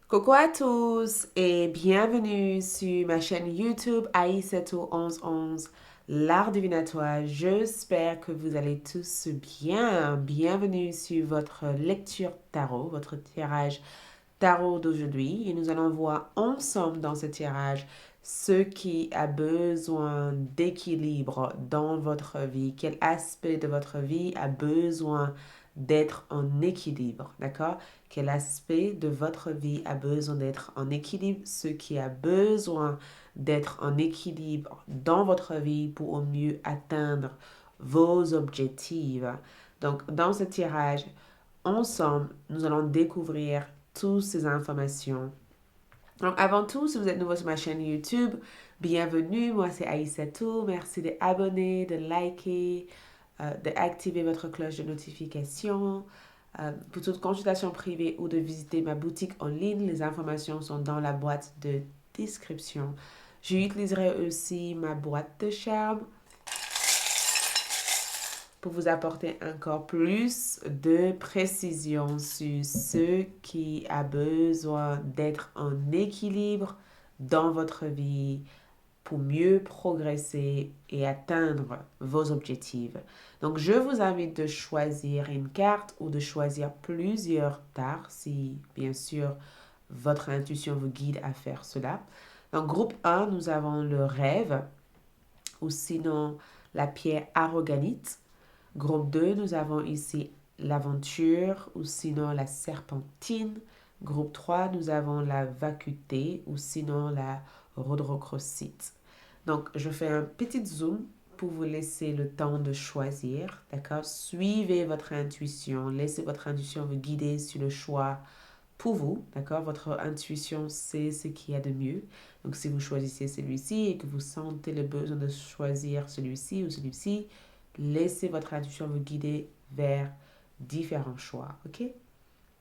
Coucou à tous et bienvenue sur ma chaîne YouTube Aïssatou 1111, l'art divinatoire. J'espère que vous allez tous bien. Bienvenue sur votre lecture tarot, votre tirage tarot d'aujourd'hui. Et nous allons voir ensemble dans ce tirage ce qui a besoin d'équilibre dans votre vie, quel aspect de votre vie a besoin d'être en équilibre, d'accord? Quel aspect de votre vie a besoin d'être en équilibre, ce qui a besoin d'être en équilibre dans votre vie pour au mieux atteindre vos objectifs. Donc, dans ce tirage, ensemble, nous allons découvrir toutes ces informations. Donc, avant tout, si vous êtes nouveau sur ma chaîne YouTube, bienvenue. Moi, c'est Aïssatou. Merci d'abonner, de liker, d'activer votre cloche de notification. Pour toute consultation privée ou de visiter ma boutique en ligne, les informations sont dans la boîte de description. J'utiliserai aussi ma boîte de charme pour vous apporter encore plus de précision sur ce qui a besoin d'être en équilibre dans votre vie pour mieux progresser et atteindre vos objectifs. Donc, je vous invite de choisir une carte ou de choisir plusieurs tarts si, bien sûr, votre intuition vous guide à faire cela. Donc, groupe 1, nous avons le rêve ou sinon la pierre aragonite. Groupe 2, nous avons ici l'aventure ou sinon la serpentine. Groupe 3, nous avons la vacuité ou sinon la rhodochrosite. Donc, je fais un petit zoom pour vous laisser le temps de choisir, d'accord? Suivez votre intuition, laissez votre intuition vous guider sur le choix pour vous, d'accord? Votre intuition sait ce qu'il y a de mieux. Donc, si vous choisissez celui-ci et que vous sentez le besoin de choisir celui-ci ou celui-ci, laissez votre intuition vous guider vers différents choix, ok?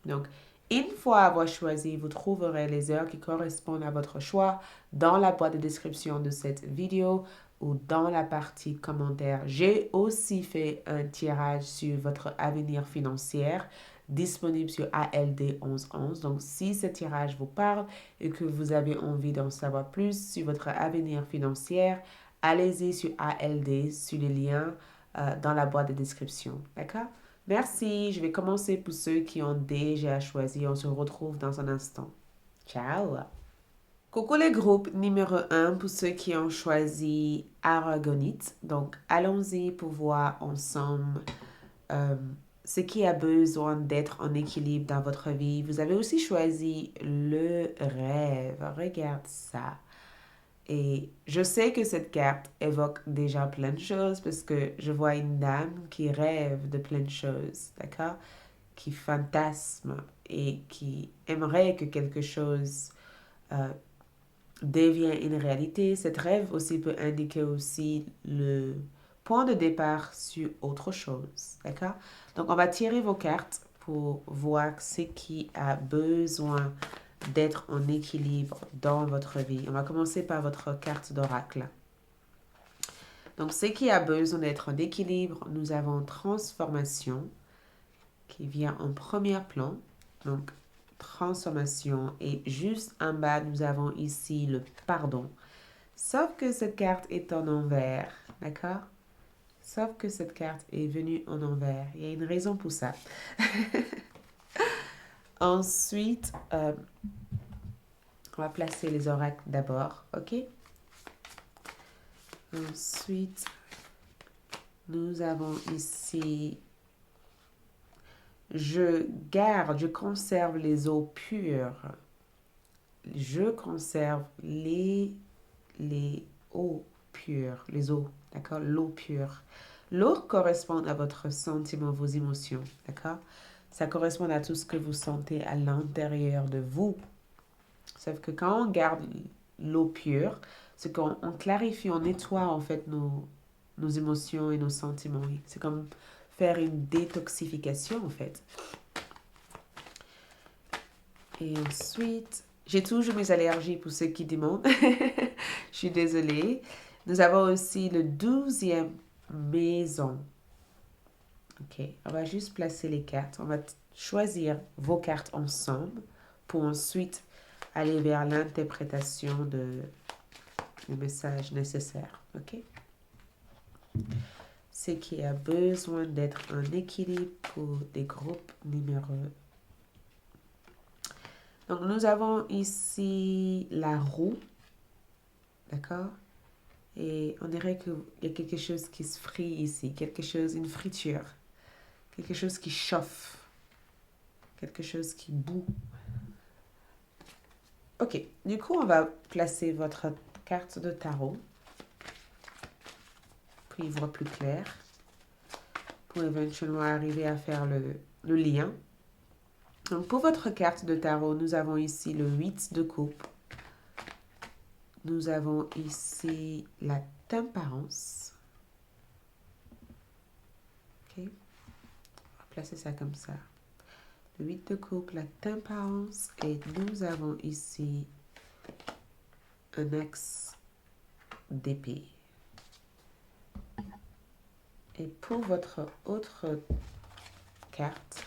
Donc, une fois avoir choisi, vous trouverez les heures qui correspondent à votre choix dans la boîte de description de cette vidéo ou dans la partie commentaires. J'ai aussi fait un tirage sur votre avenir financier disponible sur ALD 1111. Donc, si ce tirage vous parle et que vous avez envie d'en savoir plus sur votre avenir financier, allez-y sur ALD, sur les liens dans la boîte de description. D'accord? Merci. Je vais commencer pour ceux qui ont déjà choisi. On se retrouve dans un instant. Ciao. Coucou les groupes numéro un pour ceux qui ont choisi Aragonite. Donc, allons-y pour voir ensemble euh, ce qui a besoin d'être en équilibre dans votre vie. Vous avez aussi choisi le rêve. Regarde ça. Et je sais que cette carte évoque déjà plein de choses parce que je vois une dame qui rêve de plein de choses, d'accord? Qui fantasme et qui aimerait que quelque chose euh, devienne une réalité. Cette rêve aussi peut indiquer aussi le point de départ sur autre chose, d'accord? Donc, on va tirer vos cartes pour voir ce qui a besoin d'être en équilibre dans votre vie. On va commencer par votre carte d'oracle. Donc, ce qui a besoin d'être en équilibre, nous avons transformation qui vient en premier plan. Donc, transformation. Et juste en bas, nous avons ici le pardon. Sauf que cette carte est en envers. D'accord? Sauf que cette carte est venue en envers. Il y a une raison pour ça. Ensuite, on va placer les oracles d'abord. OK? Ensuite, nous avons ici, je garde, je conserve les eaux pures. Je conserve les eaux pures, les eaux, d'accord? L'eau pure. L'eau correspond à votre sentiment, vos émotions, d'accord? Ça correspond à tout ce que vous sentez à l'intérieur de vous. Sauf que quand on garde l'eau pure, c'est qu'on clarifie, on nettoie en fait nos émotions et nos sentiments. C'est comme faire une détoxification en fait. Et ensuite, j'ai toujours mes allergies pour ceux qui demandent. Je suis désolée. Nous avons aussi le 12e maison. Ok, on va juste placer les cartes. On va choisir vos cartes ensemble pour ensuite aller vers l'interprétation du message nécessaire. OK? Ce qui a besoin d'être en équilibre pour des groupes numéro. Donc, nous avons ici la roue. D'accord? Et on dirait qu'il y a quelque chose qui se frit ici. Quelque chose, une friture. Quelque chose qui chauffe. Quelque chose qui bout. OK. Du coup, on va placer votre carte de tarot pour y voir plus clair. Pour éventuellement arriver à faire le lien. Donc, pour votre carte de tarot, nous avons ici le 8 de coupe. Nous avons ici la tempérance. OK. On va placer ça comme ça. Le 8 de coupe, la tempérance. Et nous avons ici un axe d'épée. Et pour votre autre carte,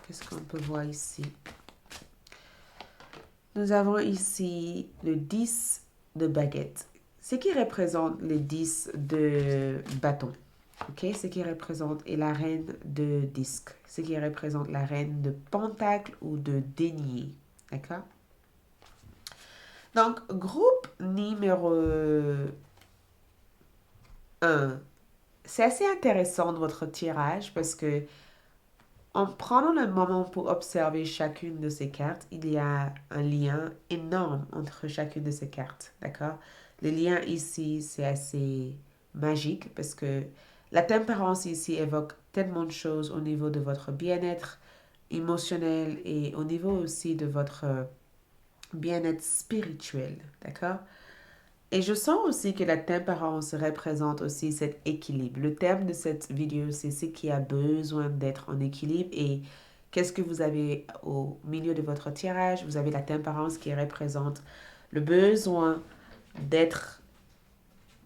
qu'est-ce qu'on peut voir ici? Nous avons ici le 10 de baguette, ce qui représente le 10 de bâton. Okay? Ce qui représente et la reine de disque, ce qui représente la reine de pentacle ou de denier. D'accord? Donc, groupe numéro 1. C'est assez intéressant votre tirage parce que en prenant le moment pour observer chacune de ces cartes, il y a un lien énorme entre chacune de ces cartes, d'accord? Le lien ici, c'est assez magique parce que la tempérance ici évoque tellement de choses au niveau de votre bien-être émotionnel et au niveau aussi de votre bien-être spirituel, d'accord? Et je sens aussi que la tempérance représente aussi cet équilibre. Le thème de cette vidéo, c'est ce qui a besoin d'être en équilibre. Et qu'est-ce que vous avez au milieu de votre tirage? Vous avez la tempérance qui représente le besoin d'être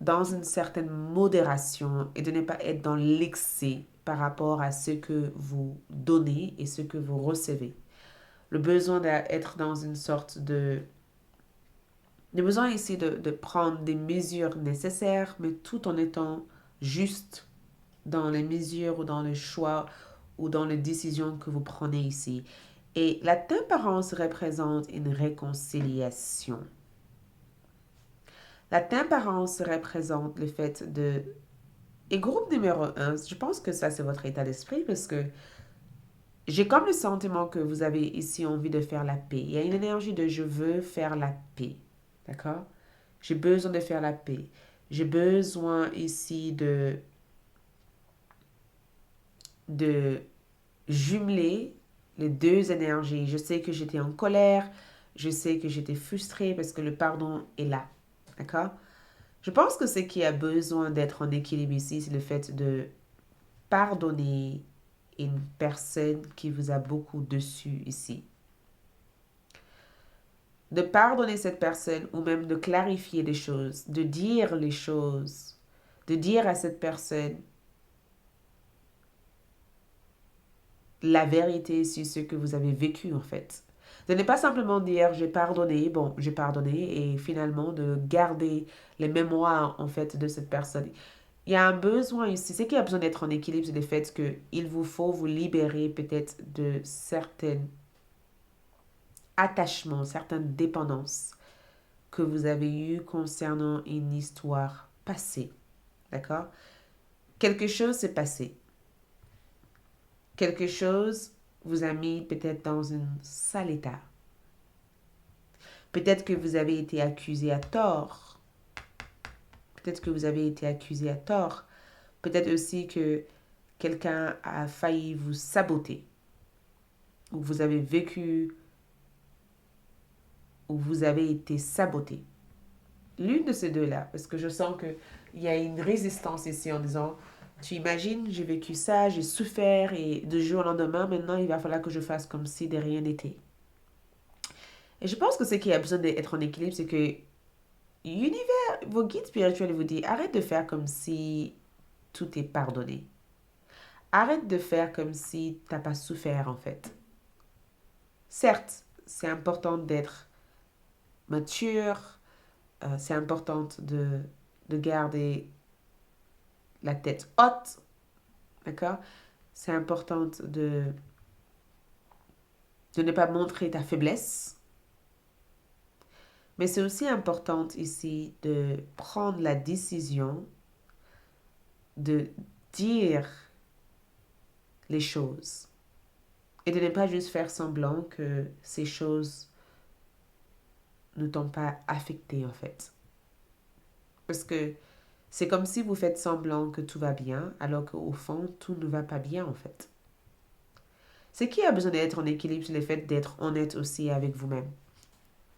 dans une certaine modération et de ne pas être dans l'excès par rapport à ce que vous donnez et ce que vous recevez. Le besoin d'être dans une sorte de besoin ici de prendre des mesures nécessaires, mais tout en étant juste dans les mesures ou dans le choix ou dans les décisions que vous prenez ici. Et la tempérance représente une réconciliation. La tempérance représente le fait de... Et groupe numéro 1, je pense que ça c'est votre état d'esprit parce que j'ai comme le sentiment que vous avez ici envie de faire la paix. Il y a une énergie de je veux faire la paix. D'accord? J'ai besoin de faire la paix. J'ai besoin ici de jumeler les deux énergies. Je sais que j'étais en colère. Je sais que j'étais frustrée parce que le pardon est là. D'accord? Je pense que ce qui a besoin d'être en équilibre ici, c'est le fait de pardonner une personne qui vous a beaucoup dessus ici. De pardonner cette personne ou même de clarifier les choses, de dire les choses, de dire à cette personne la vérité sur ce que vous avez vécu en fait. De ne pas simplement dire j'ai pardonné, bon j'ai pardonné et finalement de garder les mémoires en fait de cette personne. Il y a un besoin ici, ce qui a besoin d'être en équilibre, c'est le fait qu'il vous faut vous libérer peut-être de certains attachements, certaines dépendances que vous avez eues concernant une histoire passée. D'accord? Quelque chose s'est passé. Quelque chose vous a mis peut-être dans un sale état. Peut-être que vous avez été accusé à tort. Peut-être que vous avez été accusé à tort. Peut-être aussi que quelqu'un a failli vous saboter. Ou vous avez vécu, ou vous avez été saboté. L'une de ces deux-là, parce que je sens qu'il y a une résistance ici en disant, tu imagines, j'ai vécu ça, j'ai souffert et de jour au lendemain, maintenant il va falloir que je fasse comme si de rien n'était. Et je pense que ce qui a besoin d'être en équilibre, c'est que l'univers, vos guides spirituels vous disent, arrête de faire comme si tout est pardonné. Arrête de faire comme si tu n'as pas souffert en fait. Certes, c'est important d'être mature, c'est important de garder la tête haute, d'accord? C'est important de ne pas montrer ta faiblesse. Mais c'est aussi important ici de prendre la décision de dire les choses et de ne pas juste faire semblant que ces choses ne t'ont pas affecté en fait. Parce que c'est comme si vous faites semblant que tout va bien alors qu'au fond, tout ne va pas bien en fait. C'est qui a besoin d'être en équilibre sur le fait d'être honnête aussi avec vous-même.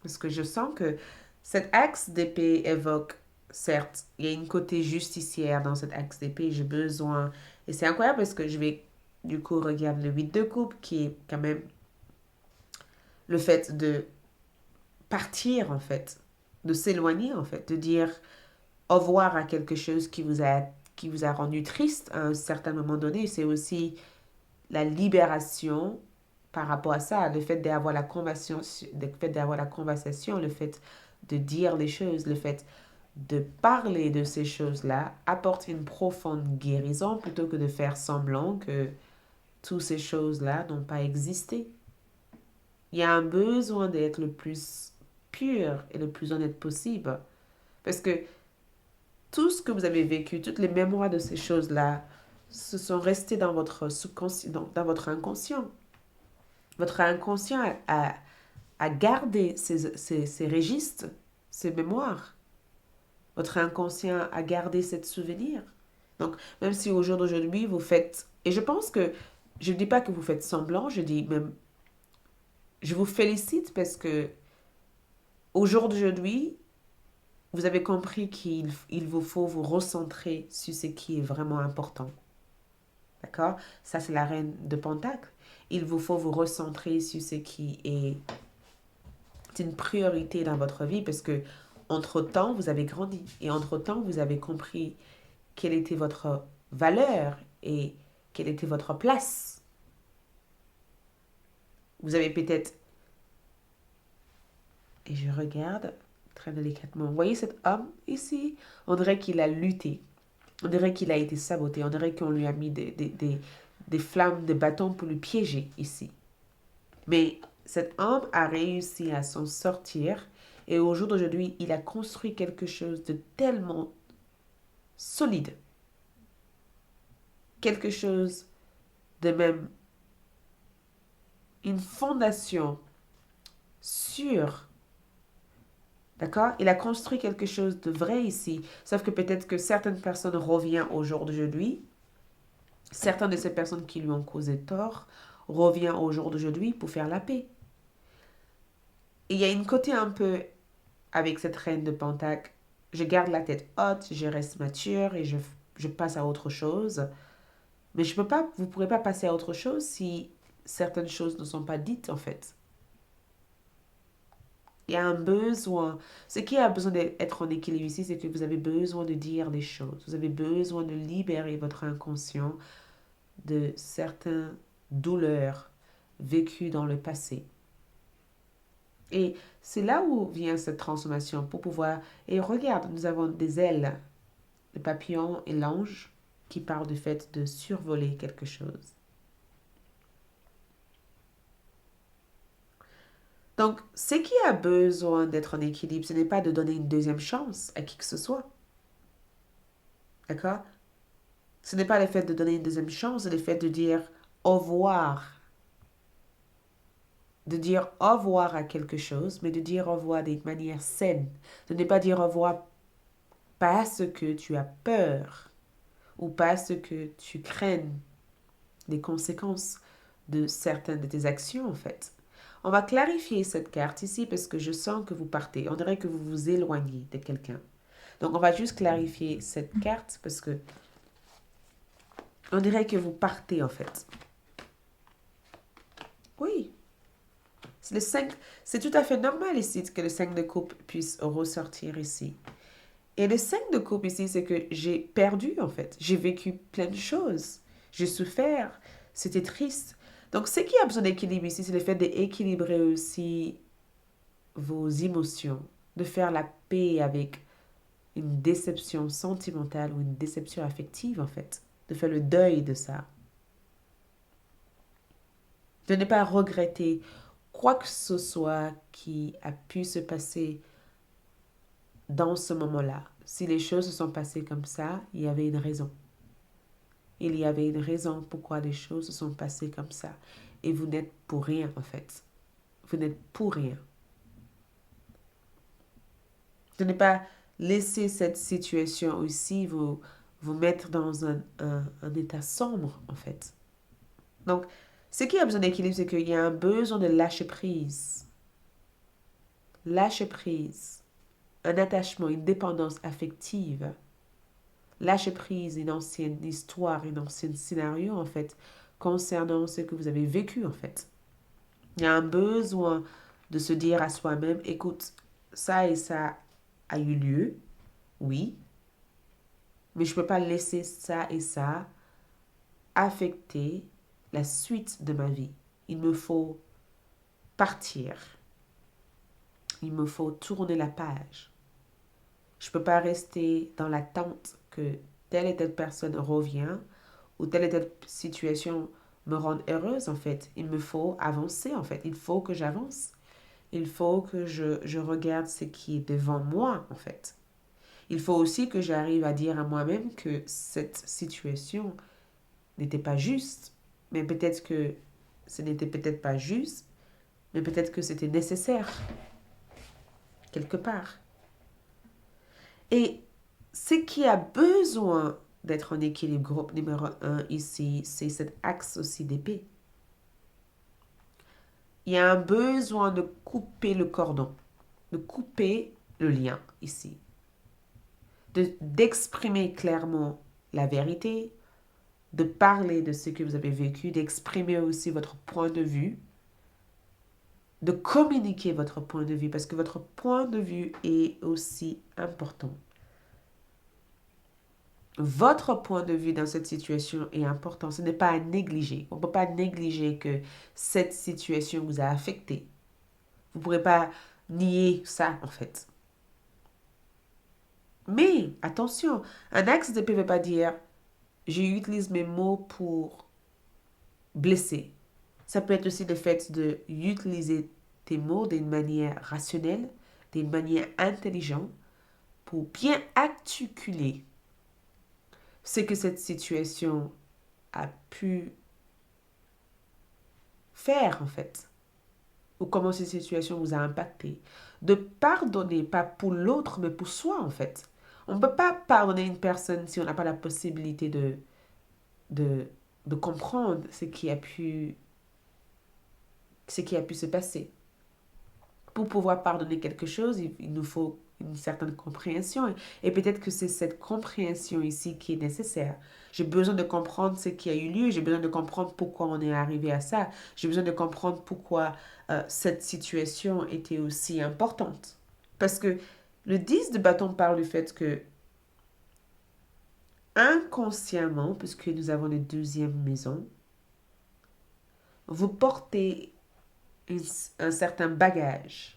Parce que je sens que cet axe d'épée évoque, certes, il y a une côté justicière dans cet axe d'épée, j'ai besoin. Et c'est incroyable parce que je vais du coup regarder le 8 de coupe qui est quand même le fait de partir en fait, de s'éloigner en fait, de dire au revoir à quelque chose qui vous a rendu triste à un certain moment donné. C'est aussi la libération par rapport à ça, le fait d'avoir la conversation, le fait de dire les choses, le fait de parler de ces choses-là apporte une profonde guérison plutôt que de faire semblant que toutes ces choses-là n'ont pas existé. Il y a un besoin d'être le plus pur et le plus honnête possible. Parce que tout ce que vous avez vécu, toutes les mémoires de ces choses-là, se sont restées dans votre subconscient, dans votre inconscient. Votre inconscient a gardé ces registres, ces mémoires. Votre inconscient a gardé ce souvenir. Donc, même si au jour d'aujourd'hui, vous faites... Et je pense que... Je ne dis pas que vous faites semblant, je dis même... Je vous félicite parce que au jour d'aujourd'hui, vous avez compris qu'il vous faut vous recentrer sur ce qui est vraiment important. D'accord? Ça, c'est la reine de Pentacle. Il vous faut vous recentrer sur ce qui est une priorité dans votre vie parce que, entre-temps, vous avez grandi. Et entre-temps, vous avez compris quelle était votre valeur et quelle était votre place. Vous avez peut-être... Et je regarde très délicatement. Vous voyez cet homme ici? On dirait qu'il a lutté. On dirait qu'il a été saboté. On dirait qu'on lui a mis des flammes de bâton pour le piéger ici. Mais cet homme a réussi à s'en sortir. Et au jour d'aujourd'hui, il a construit quelque chose de tellement solide. Quelque chose de même une fondation sûre. D'accord? Il a construit quelque chose de vrai ici. Sauf que peut-être que certaines personnes reviennent au jour d'aujourd'hui. Certaines de ces personnes qui lui ont causé tort reviennent au jour d'aujourd'hui pour faire la paix. Et il y a une côté un peu avec cette reine de Pentacle. Je garde la tête haute, je reste mature et je passe à autre chose. Mais vous ne pourrez pas passer à autre chose si certaines choses ne sont pas dites en fait. Il y a un besoin. Ce qui a besoin d'être en équilibre ici, c'est que vous avez besoin de dire les choses. Vous avez besoin de libérer votre inconscient de certaines douleurs vécues dans le passé. Et c'est là où vient cette transformation pour pouvoir... Et regarde, nous avons des ailes, le papillon et l'ange qui parlent du fait de survoler quelque chose. Donc, ce qui a besoin d'être en équilibre, ce n'est pas de donner une deuxième chance à qui que ce soit. D'accord? Ce n'est pas le fait de donner une deuxième chance, c'est le fait de dire au revoir. De dire au revoir à quelque chose, mais de dire au revoir d'une manière saine. De ne pas dire au revoir parce que tu as peur ou parce que tu crains les conséquences de certaines de tes actions en fait. On va clarifier cette carte ici parce que je sens que vous partez. On dirait que vous vous éloignez de quelqu'un. Donc on va juste clarifier cette carte parce que on dirait que vous partez en fait. Oui. C'est tout à fait normal ici que le 5 de coupe puisse ressortir ici. Et le 5 de coupe ici, c'est que j'ai perdu en fait. J'ai vécu plein de choses. J'ai souffert. C'était triste. Donc, ce qui a besoin d'équilibre ici, c'est le fait d'équilibrer aussi vos émotions, de faire la paix avec une déception sentimentale ou une déception affective, en fait. De faire le deuil de ça. De ne pas regretter quoi que ce soit qui a pu se passer dans ce moment-là. Si les choses se sont passées comme ça, il y avait une raison. Il y avait une raison pourquoi les choses se sont passées comme ça. Et vous n'êtes pour rien, en fait. Vous n'êtes pour rien. De ne pas laisser cette situation aussi vous mettre dans un état sombre, en fait. Donc, ce qui a besoin d'équilibre, c'est qu'il y a un besoin de lâcher prise. Lâcher prise. Un attachement, une dépendance affective. Lâcher prise une ancienne histoire, une ancienne scénario, en fait, concernant ce que vous avez vécu, en fait. Il y a un besoin de se dire à soi-même, écoute, ça et ça a eu lieu, oui, mais je ne peux pas laisser ça et ça affecter la suite de ma vie. Il me faut partir. Il me faut tourner la page. Je ne peux pas rester dans l'attente que telle et telle personne revient ou telle et telle situation me rende heureuse, en fait. Il me faut avancer, en fait. Il faut que j'avance. Il faut que je regarde ce qui est devant moi, en fait. Il faut aussi que j'arrive à dire à moi-même que cette situation n'était pas juste. Mais peut-être que ce n'était peut-être pas juste, mais peut-être que c'était nécessaire, quelque part. Et ce qui a besoin d'être en équilibre, groupe numéro 1 ici, c'est cet axe aussi d'épée. Il y a un besoin de couper le cordon, de couper le lien ici, d'exprimer clairement la vérité, de parler de ce que vous avez vécu, d'exprimer aussi votre point de vue, de communiquer votre point de vue, parce que votre point de vue est aussi important. Votre point de vue dans cette situation est important. Ce n'est pas à négliger. On ne peut pas négliger que cette situation vous a affecté. Vous ne pourrez pas nier ça, en fait. Mais, attention, un axe d'épée ne veut pas dire j'utilise mes mots pour blesser. Ça peut être aussi le fait d'utiliser tes mots d'une manière rationnelle, d'une manière intelligente, pour bien articuler ce que cette situation a pu faire, en fait, ou comment cette situation vous a impacté. De pardonner, pas pour l'autre, mais pour soi, en fait. On ne peut pas pardonner une personne si on n'a pas la possibilité de, de comprendre ce qui a pu se passer. Pour pouvoir pardonner quelque chose, il nous faut une certaine compréhension. Et peut-être que c'est cette compréhension ici qui est nécessaire. J'ai besoin de comprendre ce qui a eu lieu. J'ai besoin de comprendre pourquoi on est arrivé à ça. J'ai besoin de comprendre pourquoi cette situation était aussi importante. Parce que le 10 de bâton parle du fait que inconsciemment, puisque nous avons une deuxième maison, vous portez un certain bagage.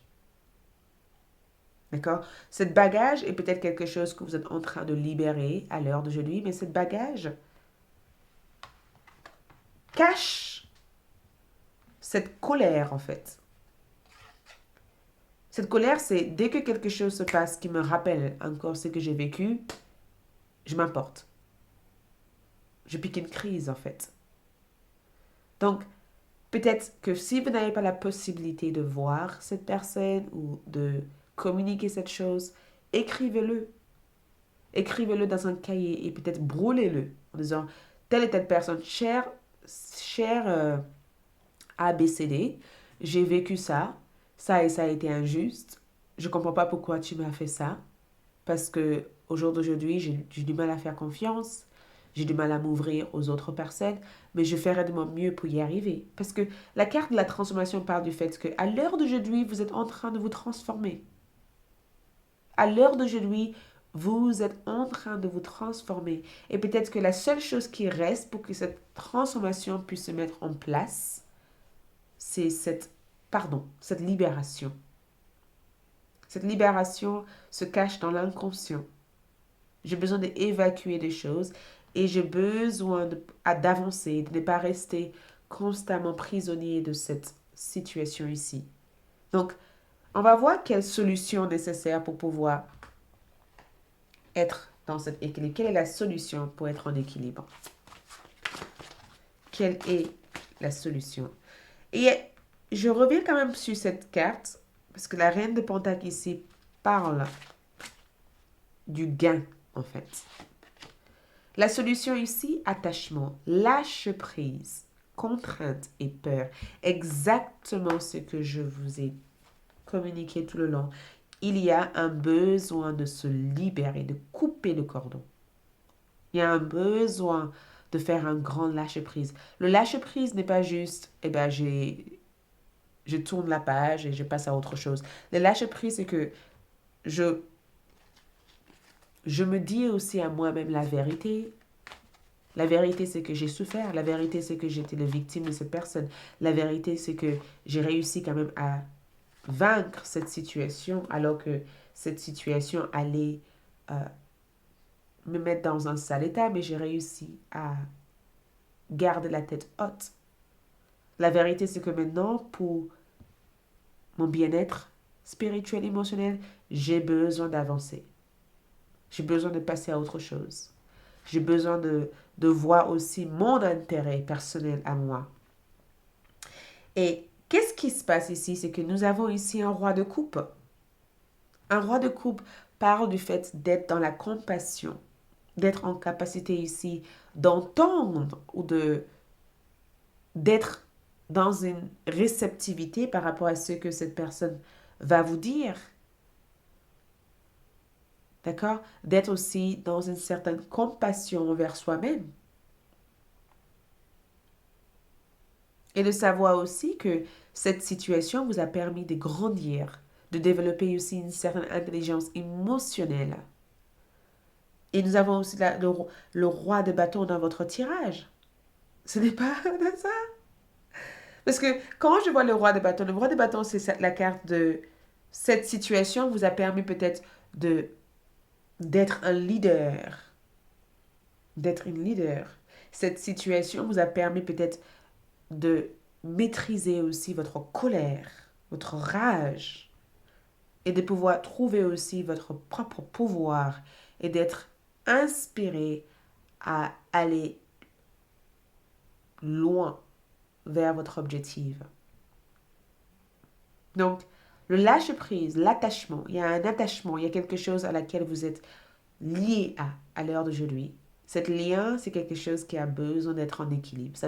D'accord? Cette bagage est peut-être quelque chose que vous êtes en train de libérer à l'heure d'aujourd'hui, mais cette bagage cache cette colère, en fait. Cette colère, c'est dès que quelque chose se passe qui me rappelle encore ce que j'ai vécu, je m'emporte. Je pique une crise, en fait. Donc, peut-être que si vous n'avez pas la possibilité de voir cette personne ou de communiquer cette chose, écrivez-le. Écrivez-le dans un cahier et peut-être brûlez-le en disant telle et telle personne, cher ABCD, j'ai vécu ça, ça et ça a été injuste, je ne comprends pas pourquoi tu m'as fait ça, parce que au jour d'aujourd'hui, j'ai du mal à faire confiance, j'ai du mal à m'ouvrir aux autres personnes, mais je ferai de mon mieux pour y arriver. Parce que la carte de la transformation parle du fait qu'à l'heure d'aujourd'hui, vous êtes en train de vous transformer. À l'heure d'aujourd'hui, vous êtes en train de vous transformer. Et peut-être que la seule chose qui reste pour que cette transformation puisse se mettre en place, c'est cette libération. Cette libération se cache dans l'inconscient. J'ai besoin d'évacuer des choses et j'ai besoin d'avancer, de ne pas rester constamment prisonnier de cette situation ici. Donc, on va voir quelle solution nécessaire pour pouvoir être dans cet équilibre. Quelle est la solution pour être en équilibre? Quelle est la solution? Et je reviens quand même sur cette carte parce que la reine de Pentacle ici parle du gain, en fait. La solution ici, attachement, lâche prise, contrainte et peur. Exactement ce que je vous ai communiqué tout le long. Il y a un besoin de se libérer, de couper le cordon. Il y a un besoin de faire un grand lâche-prise. Le lâche-prise n'est pas juste, je tourne la page et je passe à autre chose. Le lâche-prise, c'est que je me dis aussi à moi-même la vérité. La vérité, c'est que j'ai souffert. La vérité, c'est que j'étais la victime de cette personne. La vérité, c'est que j'ai réussi quand même à vaincre cette situation alors que cette situation allait me mettre dans un sale état, mais j'ai réussi à garder la tête haute. La vérité, c'est que maintenant, pour mon bien-être spirituel, émotionnel, j'ai besoin d'avancer. J'ai besoin de passer à autre chose. J'ai besoin de voir aussi mon intérêt personnel à moi. Et qu'est-ce qui se passe ici? C'est que nous avons ici un roi de coupe. Un roi de coupe parle du fait d'être dans la compassion, d'être en capacité ici d'entendre ou d'être dans une réceptivité par rapport à ce que cette personne va vous dire. D'accord? D'être aussi dans une certaine compassion envers soi-même. Et de savoir aussi que cette situation vous a permis de grandir, de développer aussi une certaine intelligence émotionnelle. Et nous avons aussi le roi de bâton dans votre tirage. Ce n'est pas ça? Parce que quand je vois le roi de bâton, c'est la carte de cette situation vous a permis peut-être d'être un leader, d'être une leader. Cette situation vous a permis peut-être de maîtriser aussi votre colère, votre rage, et de pouvoir trouver aussi votre propre pouvoir et d'être inspiré à aller loin vers votre objectif. Donc, le lâche-prise, l'attachement, il y a un attachement, il y a quelque chose à laquelle vous êtes lié à l'heure d'aujourd'hui. Cet lien, c'est quelque chose qui a besoin d'être en équilibre.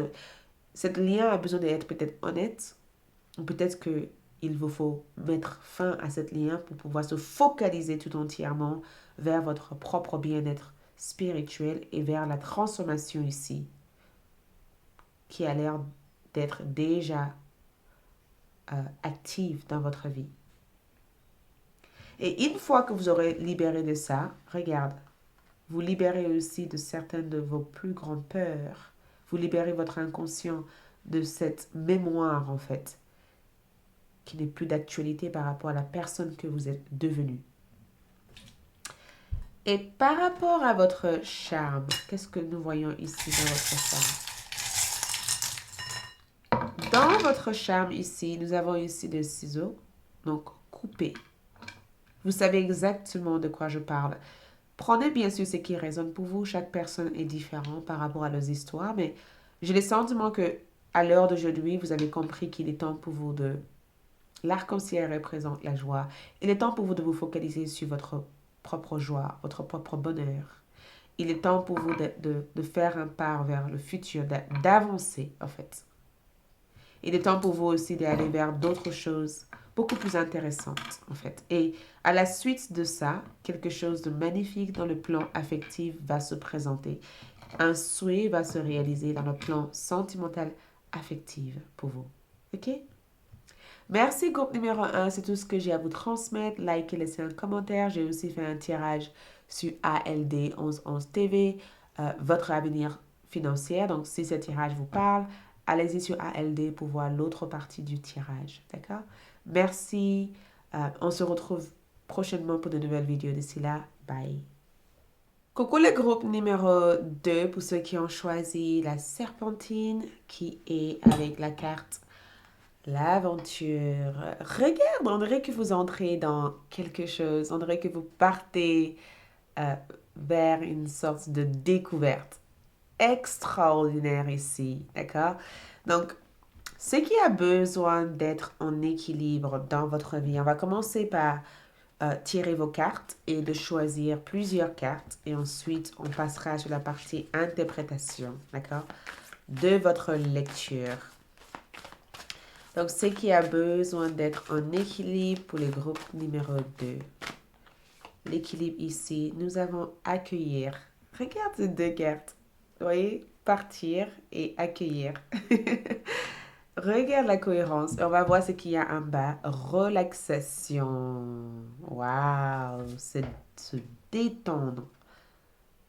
Cet lien a besoin d'être peut-être honnête, ou peut-être qu'il vous faut mettre fin à cet lien pour pouvoir se focaliser tout entièrement vers votre propre bien-être spirituel et vers la transformation ici, qui a l'air d'être déjà active dans votre vie. Et une fois que vous aurez libéré de ça, regarde, vous libérez aussi de certaines de vos plus grandes peurs. Vous libérez votre inconscient de cette mémoire, en fait, qui n'est plus d'actualité par rapport à la personne que vous êtes devenue. Et par rapport à votre charme, qu'est-ce que nous voyons ici dans votre charme? Dans votre charme ici, nous avons ici des ciseaux, donc couper. Vous savez exactement de quoi je parle. Prenez bien sûr ce qui résonne pour vous. Chaque personne est différente par rapport à leurs histoires, mais j'ai le sentiment que à l'heure d'aujourd'hui, vous avez compris qu'il est temps pour vous de... L'arc-en-ciel représente la joie. Il est temps pour vous de vous focaliser sur votre propre joie, votre propre bonheur. Il est temps pour vous de faire un pas vers le futur, d'avancer en fait. Il est temps pour vous aussi d'aller vers d'autres choses beaucoup plus intéressantes en fait. Et à la suite de ça, quelque chose de magnifique dans le plan affectif va se présenter. Un souhait va se réaliser dans le plan sentimental affectif pour vous. Ok? Merci groupe numéro 1, c'est tout ce que j'ai à vous transmettre. Likez, laissez un commentaire. J'ai aussi fait un tirage sur ALD 1111 TV, votre avenir financier. Donc si ce tirage vous parle, allez-y sur ALD pour voir l'autre partie du tirage. D'accord? Merci. On se retrouve prochainement pour de nouvelles vidéos. D'ici là, bye. Coucou le groupe numéro 2 pour ceux qui ont choisi la serpentine qui est avec la carte l'aventure. Regarde, on dirait que vous entrez dans quelque chose. On dirait que vous partez vers une sorte de découverte extraordinaire ici. D'accord? Donc, ce qui a besoin d'être en équilibre dans votre vie, on va commencer par tirer vos cartes et de choisir plusieurs cartes. Et ensuite, on passera sur la partie interprétation, d'accord, de votre lecture. Donc, ce qui a besoin d'être en équilibre pour le groupe numéro 2. L'équilibre ici, nous avons accueillir. Regarde ces deux cartes. Vous voyez? Partir et accueillir. Regarde la cohérence. On va voir ce qu'il y a en bas. Relaxation. Waouh. Se détendre.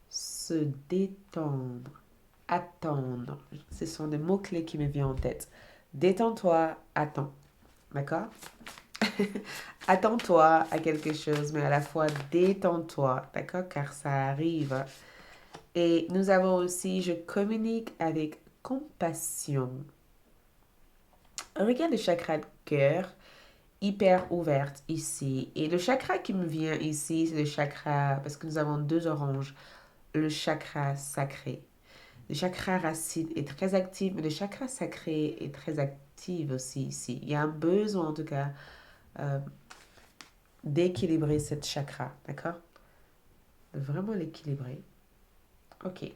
Se détendre. Attendre. Ce sont des mots-clés qui me viennent en tête. Détends-toi, attends. D'accord? Attends-toi à quelque chose, mais à la fois détends-toi. D'accord? Car ça arrive. Et nous avons aussi, je communique avec compassion. Regarde le chakra de cœur, hyper ouverte ici. Et le chakra qui me vient ici, c'est le chakra, parce que nous avons deux oranges, le chakra sacré. Le chakra racine est très actif, mais le chakra sacré est très actif aussi ici. Il y a un besoin, en tout cas, d'équilibrer cette chakra, d'accord? De vraiment l'équilibrer. Ok.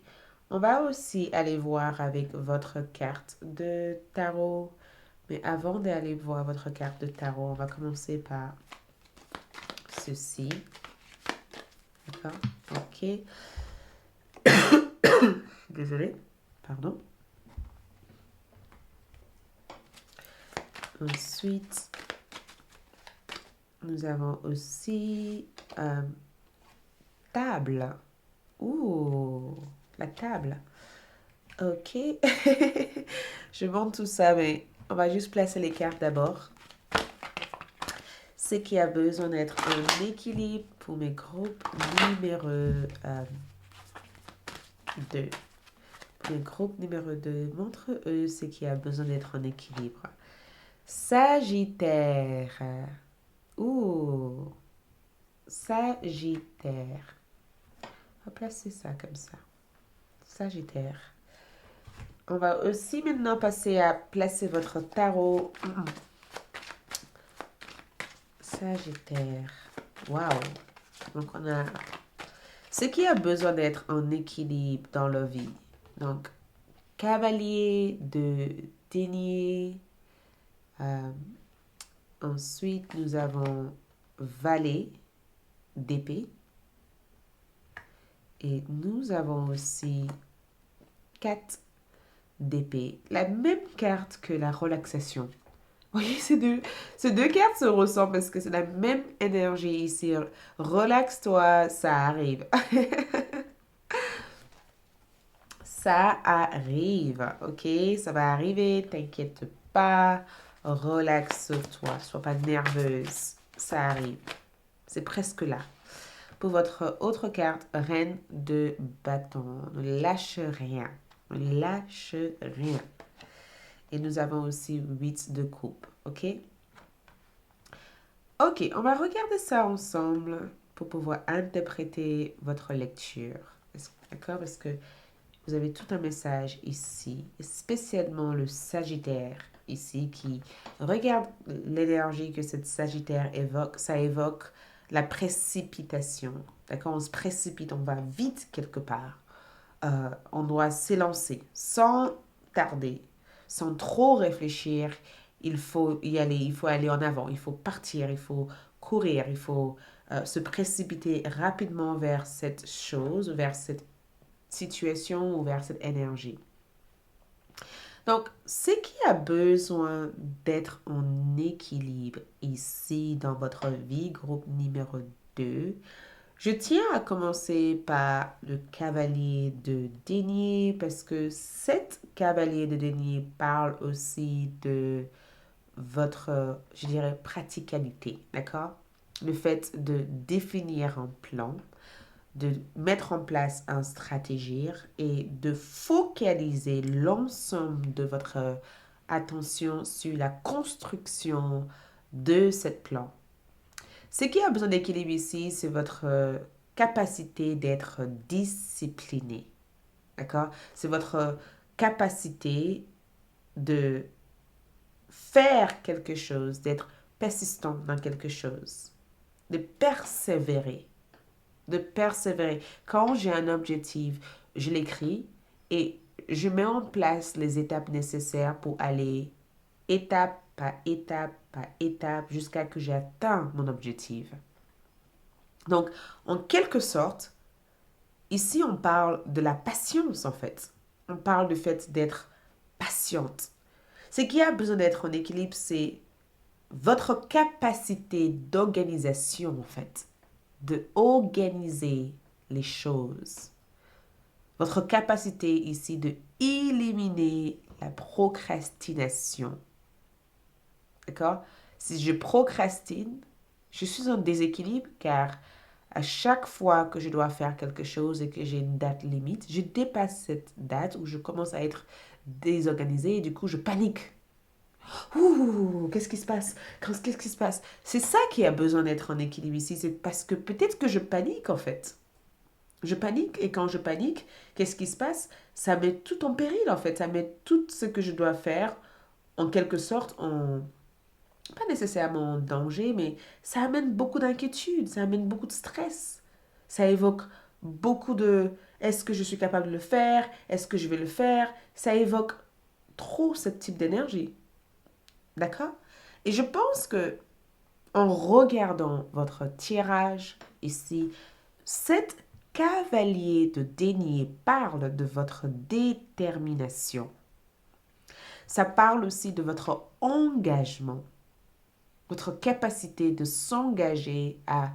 On va aussi aller voir avec votre carte de tarot. Mais avant d'aller voir votre carte de tarot, on va commencer par ceci. D'accord? Ok. Désolée. Pardon. Ensuite, nous avons aussi table. Ouh, la table. Ok. Je montre tout ça, mais on va juste placer les cartes d'abord. Ce qui a besoin d'être en équilibre pour mes groupes numéro 2. Pour le groupe numéro 2, montre-eux ce qui a besoin d'être en équilibre. Sagittaire. Ouh. Sagittaire. On va placer ça comme ça. Sagittaire. On va aussi maintenant passer à placer votre tarot. Sagittaire. Waouh. Donc, on a ce qui a besoin d'être en équilibre dans la vie. Donc, cavalier de denier. Ensuite, nous avons valet d'épée. Et nous avons aussi 4 d'épée. La même carte que la relaxation. Vous voyez, ces deux cartes se ressemblent parce que c'est la même énergie ici. Relaxe-toi, ça arrive. Ça arrive, ok? Ça va arriver, t'inquiète pas. Relaxe-toi, sois pas nerveuse. Ça arrive. C'est presque là. Pour votre autre carte, reine de bâton. Ne lâche rien. Ne lâche rien. Et nous avons aussi 8 de coupe. OK? OK, on va regarder ça ensemble pour pouvoir interpréter votre lecture. D'accord? Parce que vous avez tout un message ici, spécialement le Sagittaire ici qui regarde l'énergie que cette Sagittaire évoque. Ça évoque la précipitation. D'accord? On se précipite, on va vite quelque part. On doit s'élancer sans tarder, sans trop réfléchir. Il faut y aller, il faut aller en avant, il faut partir, il faut courir, il faut se précipiter rapidement vers cette chose, vers cette situation ou vers cette énergie. Donc, ce qui a besoin d'être en équilibre ici dans votre vie, groupe numéro 2, Je tiens à commencer par le cavalier de denier parce que cet cavalier de denier parle aussi de votre, je dirais, praticalité, d'accord? Le fait de définir un plan, de mettre en place un stratégie et de focaliser l'ensemble de votre attention sur la construction de ce plan. Ce qui a besoin d'équilibre ici, c'est votre capacité d'être discipliné. D'accord? C'est votre capacité de faire quelque chose, d'être persistant dans quelque chose, de persévérer, de persévérer. Quand j'ai un objectif, je l'écris et je mets en place les étapes nécessaires pour aller étape par étape jusqu'à que j'atteigne mon objectif. Donc, en quelque sorte, ici, on parle de la patience, en fait. On parle du fait d'être patiente. Ce qui a besoin d'être en équilibre, c'est votre capacité d'organisation, en fait. De organiser les choses. Votre capacité ici de éliminer la procrastination. D'accord? Si je procrastine, je suis en déséquilibre car à chaque fois que je dois faire quelque chose et que j'ai une date limite, je dépasse cette date où je commence à être désorganisée et du coup je panique. Ouh, qu'est-ce qui se passe? Qu'est-ce qui se passe? C'est ça qui a besoin d'être en équilibre ici. C'est parce que peut-être que je panique en fait. Je panique et quand je panique, qu'est-ce qui se passe? Ça met tout en péril en fait. Ça met tout ce que je dois faire en quelque sorte en pas nécessairement en danger, mais ça amène beaucoup d'inquiétude, ça amène beaucoup de stress. Ça évoque beaucoup de est-ce que je suis capable de le faire? Est-ce que je vais le faire? Ça évoque trop ce type d'énergie. D'accord? Et je pense que en regardant votre tirage ici, cet cavalier de denier parle de votre détermination. Ça parle aussi de votre engagement, votre capacité de s'engager à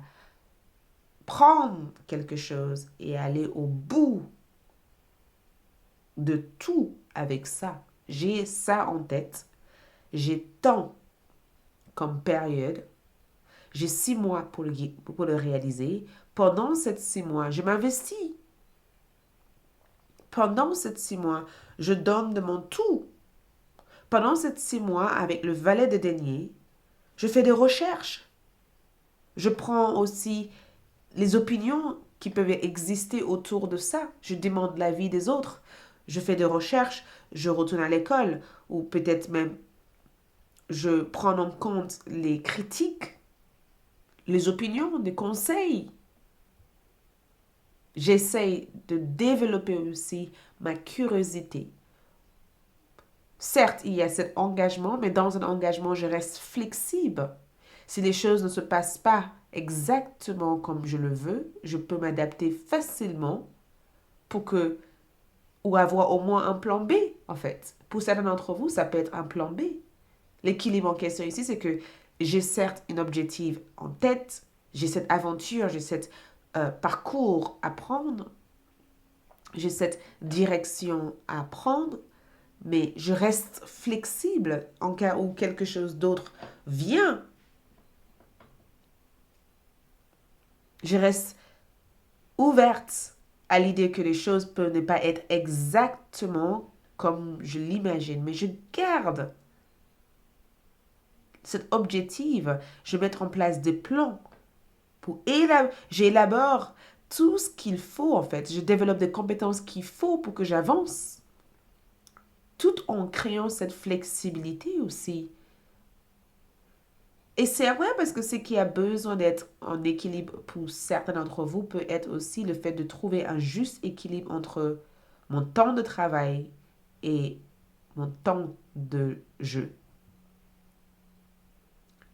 prendre quelque chose et aller au bout de tout avec ça. J'ai ça en tête. J'ai tant comme période. J'ai 6 mois pour le réaliser. Pendant ces 6 mois, je m'investis. Pendant ces 6 mois, je donne de mon tout. Pendant ces 6 mois, avec le valet de denier, je fais des recherches. Je prends aussi les opinions qui peuvent exister autour de ça. Je demande l'avis des autres. Je fais des recherches, je retourne à l'école ou peut-être même je prends en compte les critiques, les opinions, des conseils. J'essaye de développer aussi ma curiosité. Certes, il y a cet engagement, mais dans un engagement, je reste flexible. Si les choses ne se passent pas exactement comme je le veux, je peux m'adapter facilement pour que, ou avoir au moins un plan B, en fait. Pour certains d'entre vous, ça peut être un plan B. L'équilibre en question ici, c'est que j'ai certes un objectif en tête, j'ai cette aventure, j'ai cet parcours à prendre, j'ai cette direction à prendre, mais je reste flexible en cas où quelque chose d'autre vient. Je reste ouverte à l'idée que les choses peuvent ne pas être exactement comme je l'imagine, mais je garde cet objectif. Je vais mettre en place des plans j'élabore tout ce qu'il faut en fait. Je développe des compétences qu'il faut pour que j'avance, tout en créant cette flexibilité aussi. Et c'est vrai parce que ce qui a besoin d'être en équilibre pour certains d'entre vous peut être aussi le fait de trouver un juste équilibre entre mon temps de travail et mon temps de jeu.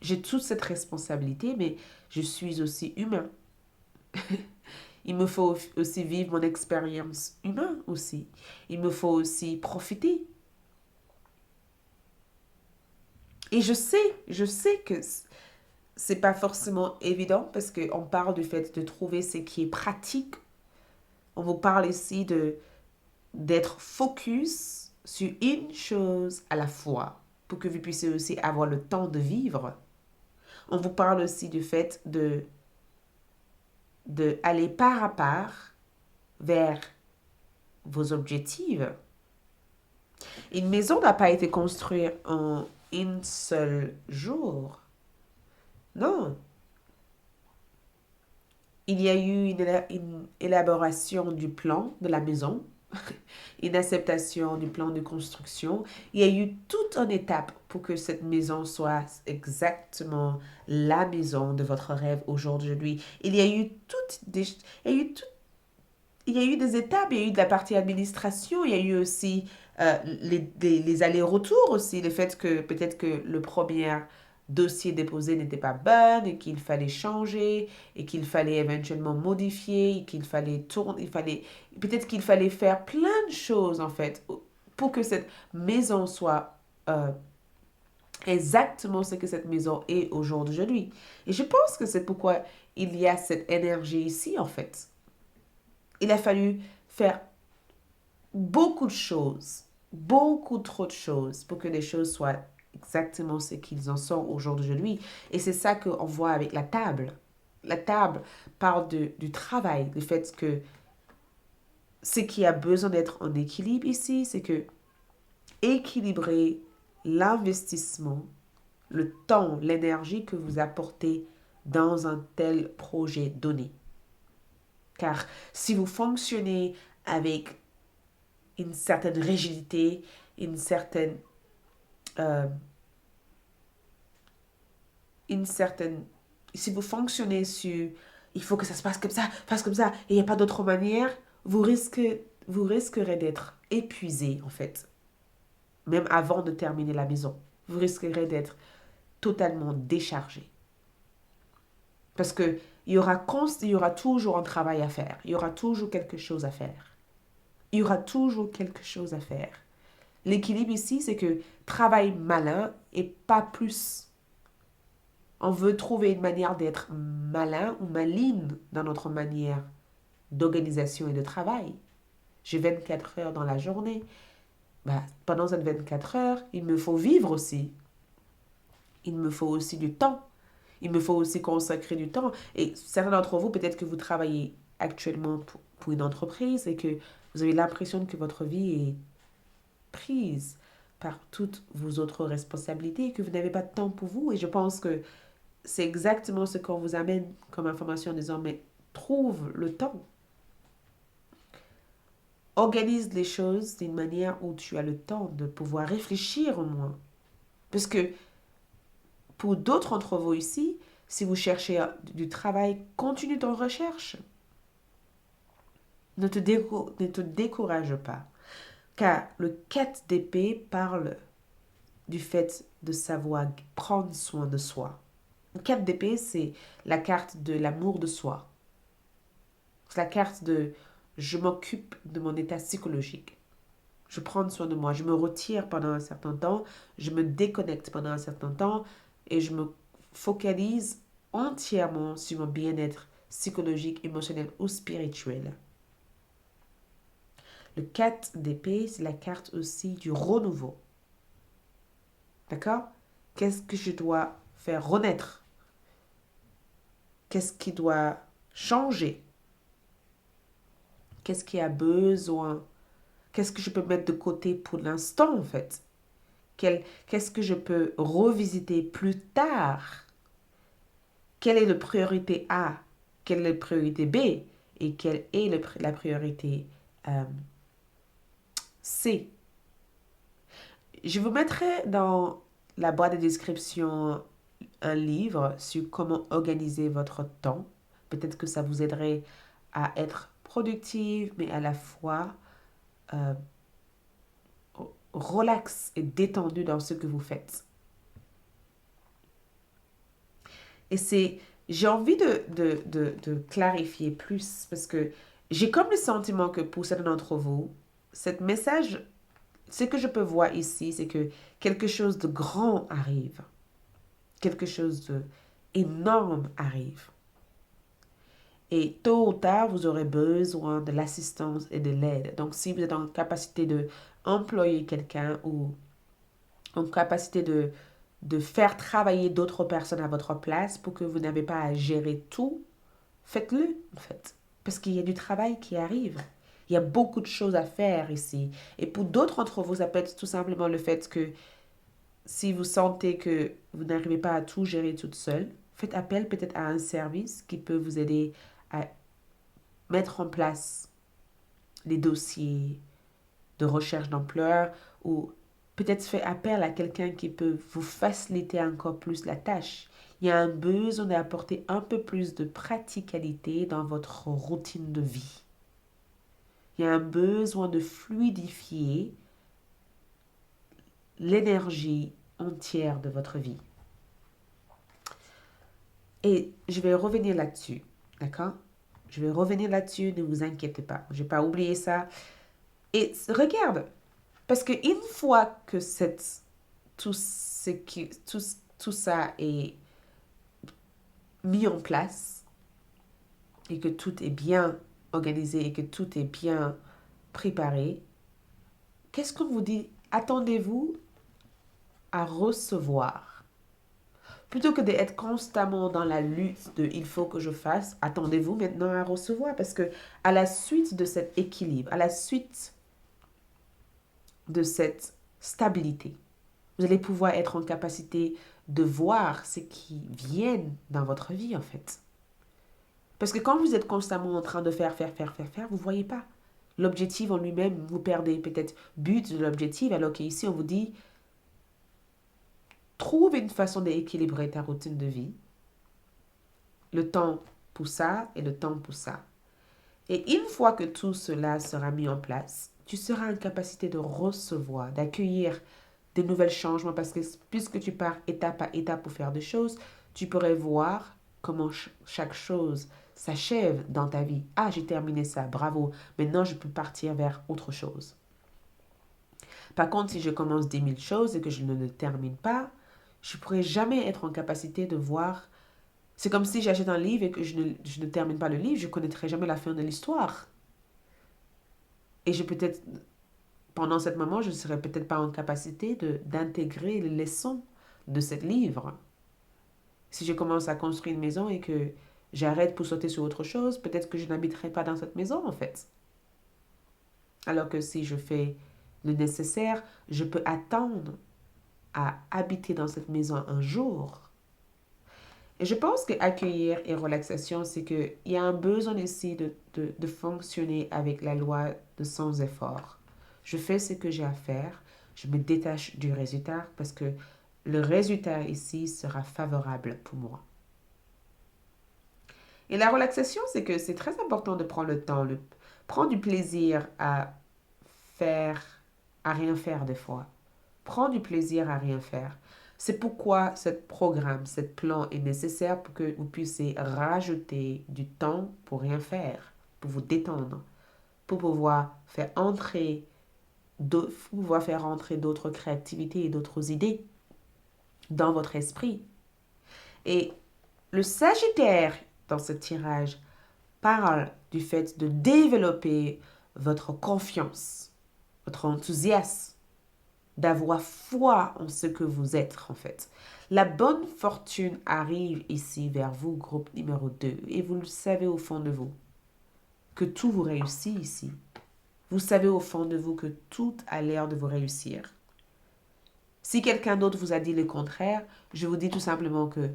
J'ai toute cette responsabilité, mais je suis aussi humain. Il me faut aussi vivre mon expérience humaine aussi. Il me faut aussi profiter. Et je sais que c'est pas forcément évident parce qu'on parle du fait de trouver ce qui est pratique. On vous parle ici d'être focus sur une chose à la fois pour que vous puissiez aussi avoir le temps de vivre. On vous parle aussi du fait de aller part à part vers vos objectifs. Une maison n'a pas été construite en un seul jour. Non. Il y a eu une élaboration du plan de la maison, une acceptation du plan de construction. Il y a eu toute une étape pour que cette maison soit exactement la maison de votre rêve aujourd'hui. Il y a eu des étapes, il y a eu de la partie administration, il y a eu aussi les allers-retours aussi, le fait que peut-être que le premier dossier déposé n'était pas bon et qu'il fallait changer et qu'il fallait éventuellement modifier et qu'il fallait tourner, peut-être qu'il fallait faire plein de choses en fait pour que cette maison soit exactement ce que cette maison est aujourd'hui. Et je pense que c'est pourquoi il y a cette énergie ici en fait. Il a fallu faire beaucoup de choses, beaucoup trop de choses pour que les choses soient exactement ce qu'ils en sont aujourd'hui. Et c'est ça qu'on voit avec la table. La table parle du travail, du fait que ce qui a besoin d'être en équilibre ici, c'est que équilibrer l'investissement, le temps, l'énergie que vous apportez dans un tel projet donné. Car si vous fonctionnez avec une certaine rigidité, une certaine, euh, si vous fonctionnez sur, il faut que ça se passe comme ça, et il n'y a pas d'autre manière, vous risquerez d'être épuisé, en fait, même avant de terminer la maison. Vous risquerez d'être totalement déchargé. Parce que il y aura toujours un travail à faire. Il y aura toujours quelque chose à faire. Il y aura toujours quelque chose à faire. L'équilibre ici, c'est que travail malin et pas plus. On veut trouver une manière d'être malin ou maligne dans notre manière d'organisation et de travail. J'ai 24 heures dans la journée. Bah, pendant ces 24 heures, il me faut vivre aussi. Il me faut aussi du temps. Il me faut aussi consacrer du temps. Et certains d'entre vous, peut-être que vous travaillez actuellement pour une entreprise et que vous avez l'impression que votre vie est prise par toutes vos autres responsabilités et que vous n'avez pas de temps pour vous. Et je pense que c'est exactement ce qu'on vous amène comme information en disant, mais trouve le temps. Organise les choses d'une manière où tu as le temps de pouvoir réfléchir au moins. Parce que pour d'autres d'entre vous ici, si vous cherchez du travail, continue ton recherche. Ne te décourage pas. Car le 4 d'épée parle du fait de savoir prendre soin de soi. Le 4 d'épée, c'est la carte de l'amour de soi. C'est la carte de je m'occupe de mon état psychologique. Je prends soin de moi. Je me retire pendant un certain temps. Je me déconnecte pendant un certain temps. Et je me focalise entièrement sur mon bien-être psychologique, émotionnel ou spirituel. Le 4 d'épée, c'est la carte aussi du renouveau. D'accord? Qu'est-ce que je dois faire renaître? Qu'est-ce qui doit changer? Qu'est-ce qui a besoin? Qu'est-ce que je peux mettre de côté pour l'instant, en fait? Qu'est-ce que je peux revisiter plus tard? Quelle est la priorité A? Quelle est la priorité B? Et quelle est la priorité C? Je vous mettrai dans la boîte de description un livre sur comment organiser votre temps. Peut-être que ça vous aiderait à être productive, mais à la fois euh, relax et détendu dans ce que vous faites. Et j'ai envie de clarifier plus parce que j'ai comme le sentiment que pour certains d'entre vous, cette message, ce que je peux voir ici, c'est que quelque chose de grand arrive. Quelque chose énormes arrivent. Et tôt ou tard, vous aurez besoin de l'assistance et de l'aide. Donc, si vous êtes en capacité de employer quelqu'un ou en capacité de faire travailler d'autres personnes à votre place pour que vous n'avez pas à gérer tout, faites-le, en fait. Parce qu'il y a du travail qui arrive. Il y a beaucoup de choses à faire ici. Et pour d'autres d'entre vous, ça peut être tout simplement le fait que si vous sentez que vous n'arrivez pas à tout gérer toute seule, faites appel peut-être à un service qui peut vous aider à mettre en place les dossiers de recherche d'emploi ou peut-être fait appel à quelqu'un qui peut vous faciliter encore plus la tâche. Il y a un besoin d'apporter un peu plus de praticalité dans votre routine de vie. Il y a un besoin de fluidifier l'énergie entière de votre vie. Et je vais revenir là-dessus, d'accord? Je vais revenir là-dessus, ne vous inquiétez pas. Je vais pas oublier ça. Et regarde, parce qu'une fois que tout, tout ça est mis en place et que tout est bien organisé et que tout est bien préparé, qu'est-ce qu'on vous dit? Attendez-vous à recevoir. Plutôt que d'être constamment dans la lutte de il faut que je fasse, attendez-vous maintenant à recevoir parce que à la suite de cet équilibre, à la suite de cette stabilité, vous allez pouvoir être en capacité de voir ce qui vient dans votre vie en fait. Parce que quand vous êtes constamment en train de faire, vous ne voyez pas. L'objectif en lui-même, vous perdez peut-être but de l'objectif, alors qu'ici on vous dit, trouve une façon d'équilibrer ta routine de vie. Le temps pour ça et le temps pour ça. Et une fois que tout cela sera mis en place, tu seras en capacité de recevoir, d'accueillir des nouvelles changements parce que puisque tu pars étape à étape pour faire des choses, tu pourrais voir comment chaque chose s'achève dans ta vie. Ah, j'ai terminé ça, bravo. Maintenant, je peux partir vers autre chose. Par contre, si je commence 10 000 choses et que je ne le termine pas, je ne pourrai jamais être en capacité de voir. C'est comme si j'achète un livre et que je ne termine pas le livre, je ne connaîtrai jamais la fin de l'histoire. Et pendant ce moment, je ne serai peut-être pas en capacité d'intégrer les leçons de ce livre. Si je commence à construire une maison et que j'arrête pour sauter sur autre chose, peut-être que je n'habiterai pas dans cette maison en fait. Alors que si je fais le nécessaire, je peux attendre à habiter dans cette maison un jour. Et je pense que accueillir et relaxation, c'est qu'il y a un besoin ici de fonctionner avec la loi de sans effort. Je fais ce que j'ai à faire, je me détache du résultat parce que le résultat ici sera favorable pour moi. Et la relaxation, c'est que c'est très important de prendre le temps, prendre du plaisir à faire, à rien faire des fois. Prends du plaisir à rien faire. C'est pourquoi ce programme, ce plan est nécessaire pour que vous puissiez rajouter du temps pour rien faire, pour vous détendre, pour pouvoir faire entrer d'autres créativités et d'autres idées dans votre esprit. Et le Sagittaire, dans ce tirage, parle du fait de développer votre confiance, votre enthousiasme, d'avoir foi en ce que vous êtes en fait. La bonne fortune arrive ici vers vous, groupe numéro 2, et vous le savez au fond de vous, que tout vous réussit ici. Vous savez au fond de vous que tout a l'air de vous réussir. Si quelqu'un d'autre vous a dit le contraire, je vous dis tout simplement que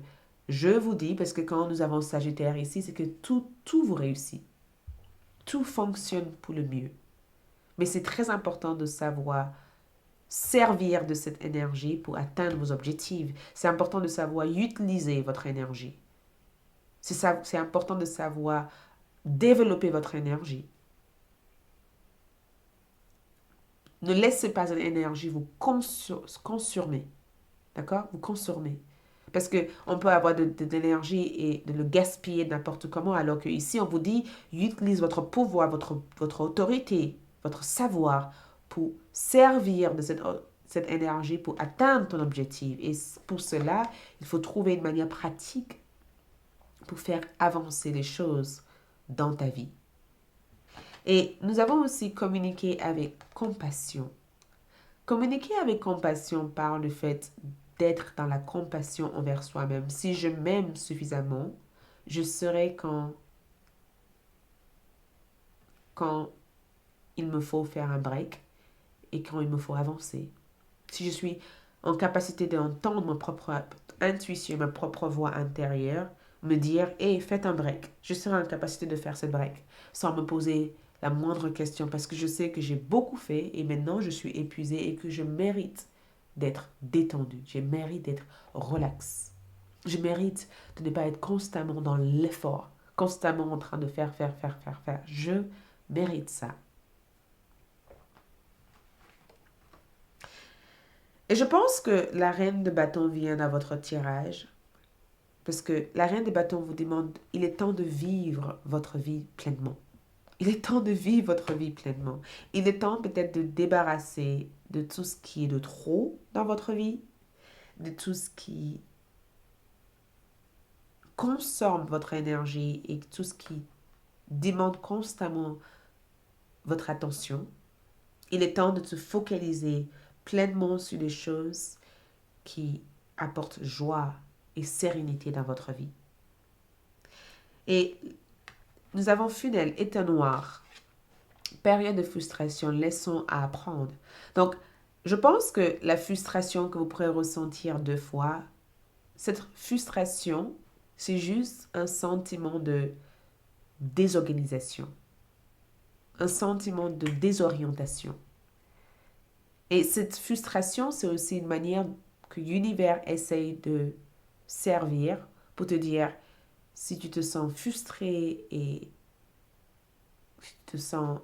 je vous dis, parce que quand nous avons Sagittaire ici, c'est que tout vous réussit. Tout fonctionne pour le mieux. Mais c'est très important de savoir servir de cette énergie pour atteindre vos objectifs. C'est important de savoir utiliser votre énergie. C'est important de savoir développer votre énergie. Ne laissez pas cette énergie vous consumer. D'accord? Vous consommer. Parce qu'on peut avoir de l'énergie et de le gaspiller n'importe comment, alors qu'ici, on vous dit, utilise votre pouvoir, votre autorité, votre savoir pour servir de cette énergie pour atteindre ton objectif. Et pour cela, il faut trouver une manière pratique pour faire avancer les choses dans ta vie. Et nous avons aussi communiqué avec compassion. Communiquer avec compassion par le fait d'être dans la compassion envers soi-même. Si je m'aime suffisamment, je saurai quand il me faut faire un break et quand il me faut avancer. Si je suis en capacité d'entendre ma propre intuition, ma propre voix intérieure, me dire, hey, faites un break. Je serai en capacité de faire ce break sans me poser la moindre question parce que je sais que j'ai beaucoup fait et maintenant je suis épuisée et que je mérite d'être détendue. Je mérite d'être relax. Je mérite de ne pas être constamment dans l'effort, constamment en train de faire. Je mérite ça. Et je pense que la reine de bâton vient à votre tirage parce que la reine de bâton vous demande, il est temps de vivre votre vie pleinement. Il est temps de vivre votre vie pleinement. Il est temps peut-être de débarrasser de tout ce qui est de trop dans votre vie, de tout ce qui consomme votre énergie et tout ce qui demande constamment votre attention. Il est temps de se focaliser pleinement sur les choses qui apportent joie et sérénité dans votre vie. Et nous avons funnel, état noir, période de frustration, leçon à apprendre. Donc, je pense que la frustration que vous pourrez ressentir 2 fois, cette frustration, c'est juste un sentiment de désorganisation, un sentiment de désorientation. Et cette frustration, c'est aussi une manière que l'univers essaye de servir pour te dire, si tu te sens frustré et tu te sens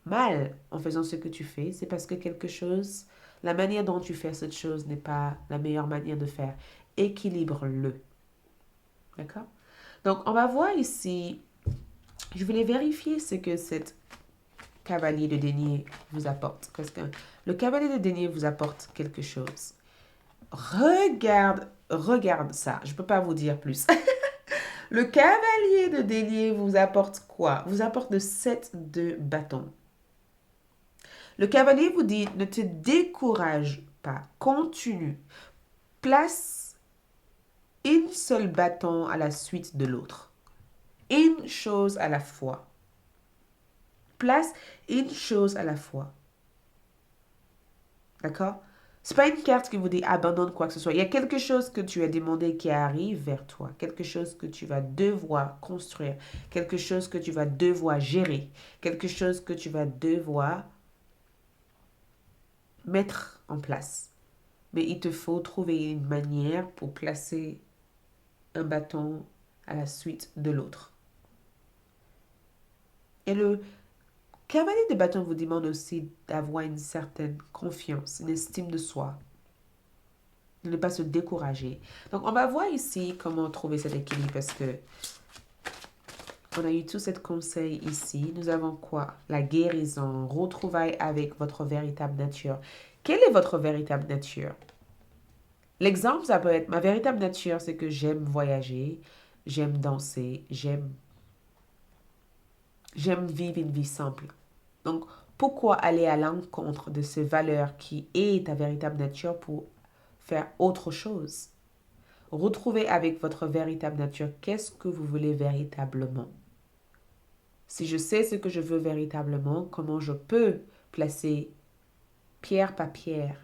mal en faisant ce que tu fais, c'est parce que quelque chose, la manière dont tu fais cette chose n'est pas la meilleure manière de faire. Équilibre-le. D'accord? Donc, on va voir ici, je voulais vérifier ce que cette cavalier de denier vous apporte. Parce que le cavalier de denier vous apporte quelque chose. Regarde ça. Je ne peux pas vous dire plus. Le cavalier de denier vous apporte quoi? Vous apporte le 7 de bâton. Le cavalier vous dit, ne te décourage pas, continue. Place une seule bâton à la suite de l'autre. Une chose à la fois. Place une chose à la fois. D'accord? C'est pas une carte qui vous dit abandonne quoi que ce soit. Il y a quelque chose que tu as demandé qui arrive vers toi. Quelque chose que tu vas devoir construire. Quelque chose que tu vas devoir gérer. Quelque chose que tu vas devoir mettre en place. Mais il te faut trouver une manière pour placer un bâton à la suite de l'autre. Et le cavalier de bâton vous demande aussi d'avoir une certaine confiance, une estime de soi, de ne pas se décourager. Donc, on va voir ici comment trouver cet équilibre parce que on a eu tout cet conseil ici. Nous avons quoi? La guérison, retrouvailles avec votre véritable nature. Quelle est votre véritable nature? L'exemple, ça peut être ma véritable nature, c'est que j'aime voyager, j'aime danser, j'aime vivre une vie simple. Donc, pourquoi aller à l'encontre de ces valeurs qui est ta véritable nature pour faire autre chose? Retrouvez avec votre véritable nature, qu'est-ce que vous voulez véritablement? Si je sais ce que je veux véritablement, comment je peux placer pierre par pierre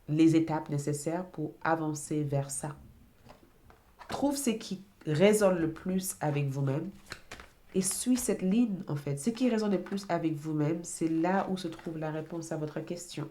les étapes nécessaires pour avancer vers ça. Trouve ce qui résonne le plus avec vous-même et suis cette ligne en fait. Ce qui résonne le plus avec vous-même, c'est là où se trouve la réponse à votre question.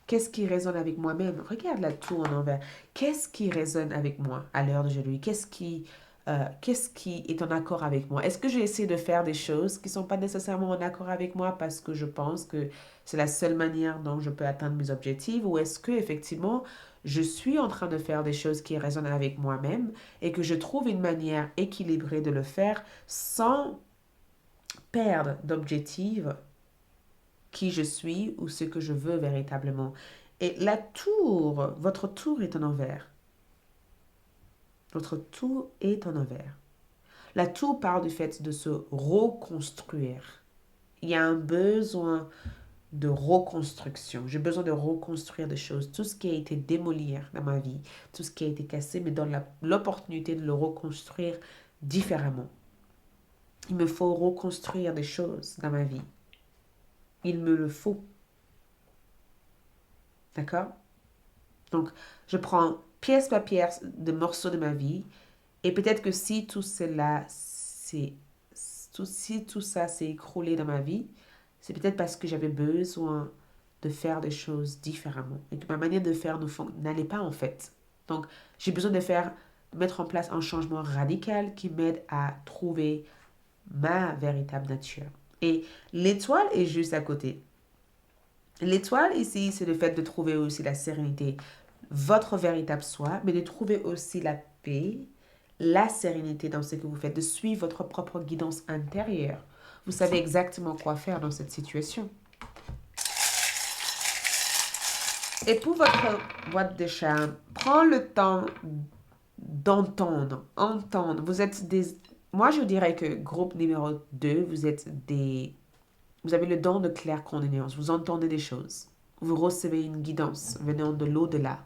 Qu'est-ce qui résonne avec moi-même? Regarde la tour en envers. Qu'est-ce qui résonne avec moi à l'heure d'aujourd'hui? Qu'est-ce qui est en accord avec moi? Est-ce que j'ai essayé de faire des choses qui ne sont pas nécessairement en accord avec moi parce que je pense que c'est la seule manière dont je peux atteindre mes objectifs? Ou est-ce que effectivement je suis en train de faire des choses qui résonnent avec moi-même et que je trouve une manière équilibrée de le faire sans perdre d'objectif qui je suis ou ce que je veux véritablement. Et la tour, votre tour est en envers. Votre tout est en envers. La tour parle du fait de se reconstruire. Il y a un besoin de reconstruction. J'ai besoin de reconstruire des choses. Tout ce qui a été démoli dans ma vie, tout ce qui a été cassé, me donne l'opportunité de le reconstruire différemment. Il me faut reconstruire des choses dans ma vie. Il me le faut. D'accord? Donc, je prends pièce par pièce de morceaux de ma vie. Et peut-être que si tout cela, si tout ça s'est écroulé dans ma vie, c'est peut-être parce que j'avais besoin de faire des choses différemment. Et que ma manière de faire n'allait pas en fait. Donc, j'ai besoin de mettre en place un changement radical qui m'aide à trouver ma véritable nature. Et l'étoile est juste à côté. L'étoile ici, c'est le fait de trouver aussi la sérénité, votre véritable soi, mais de trouver aussi la paix, la sérénité dans ce que vous faites, de suivre votre propre guidance intérieure. Vous savez exactement quoi faire dans cette situation. Et pour votre boîte de charme, prends le temps d'entendre, entendre. Vous êtes des... Moi, je dirais que groupe numéro 2, vous êtes des... Vous avez le don de claircognance. Vous entendez des choses. Vous recevez une guidance venant de l'au-delà.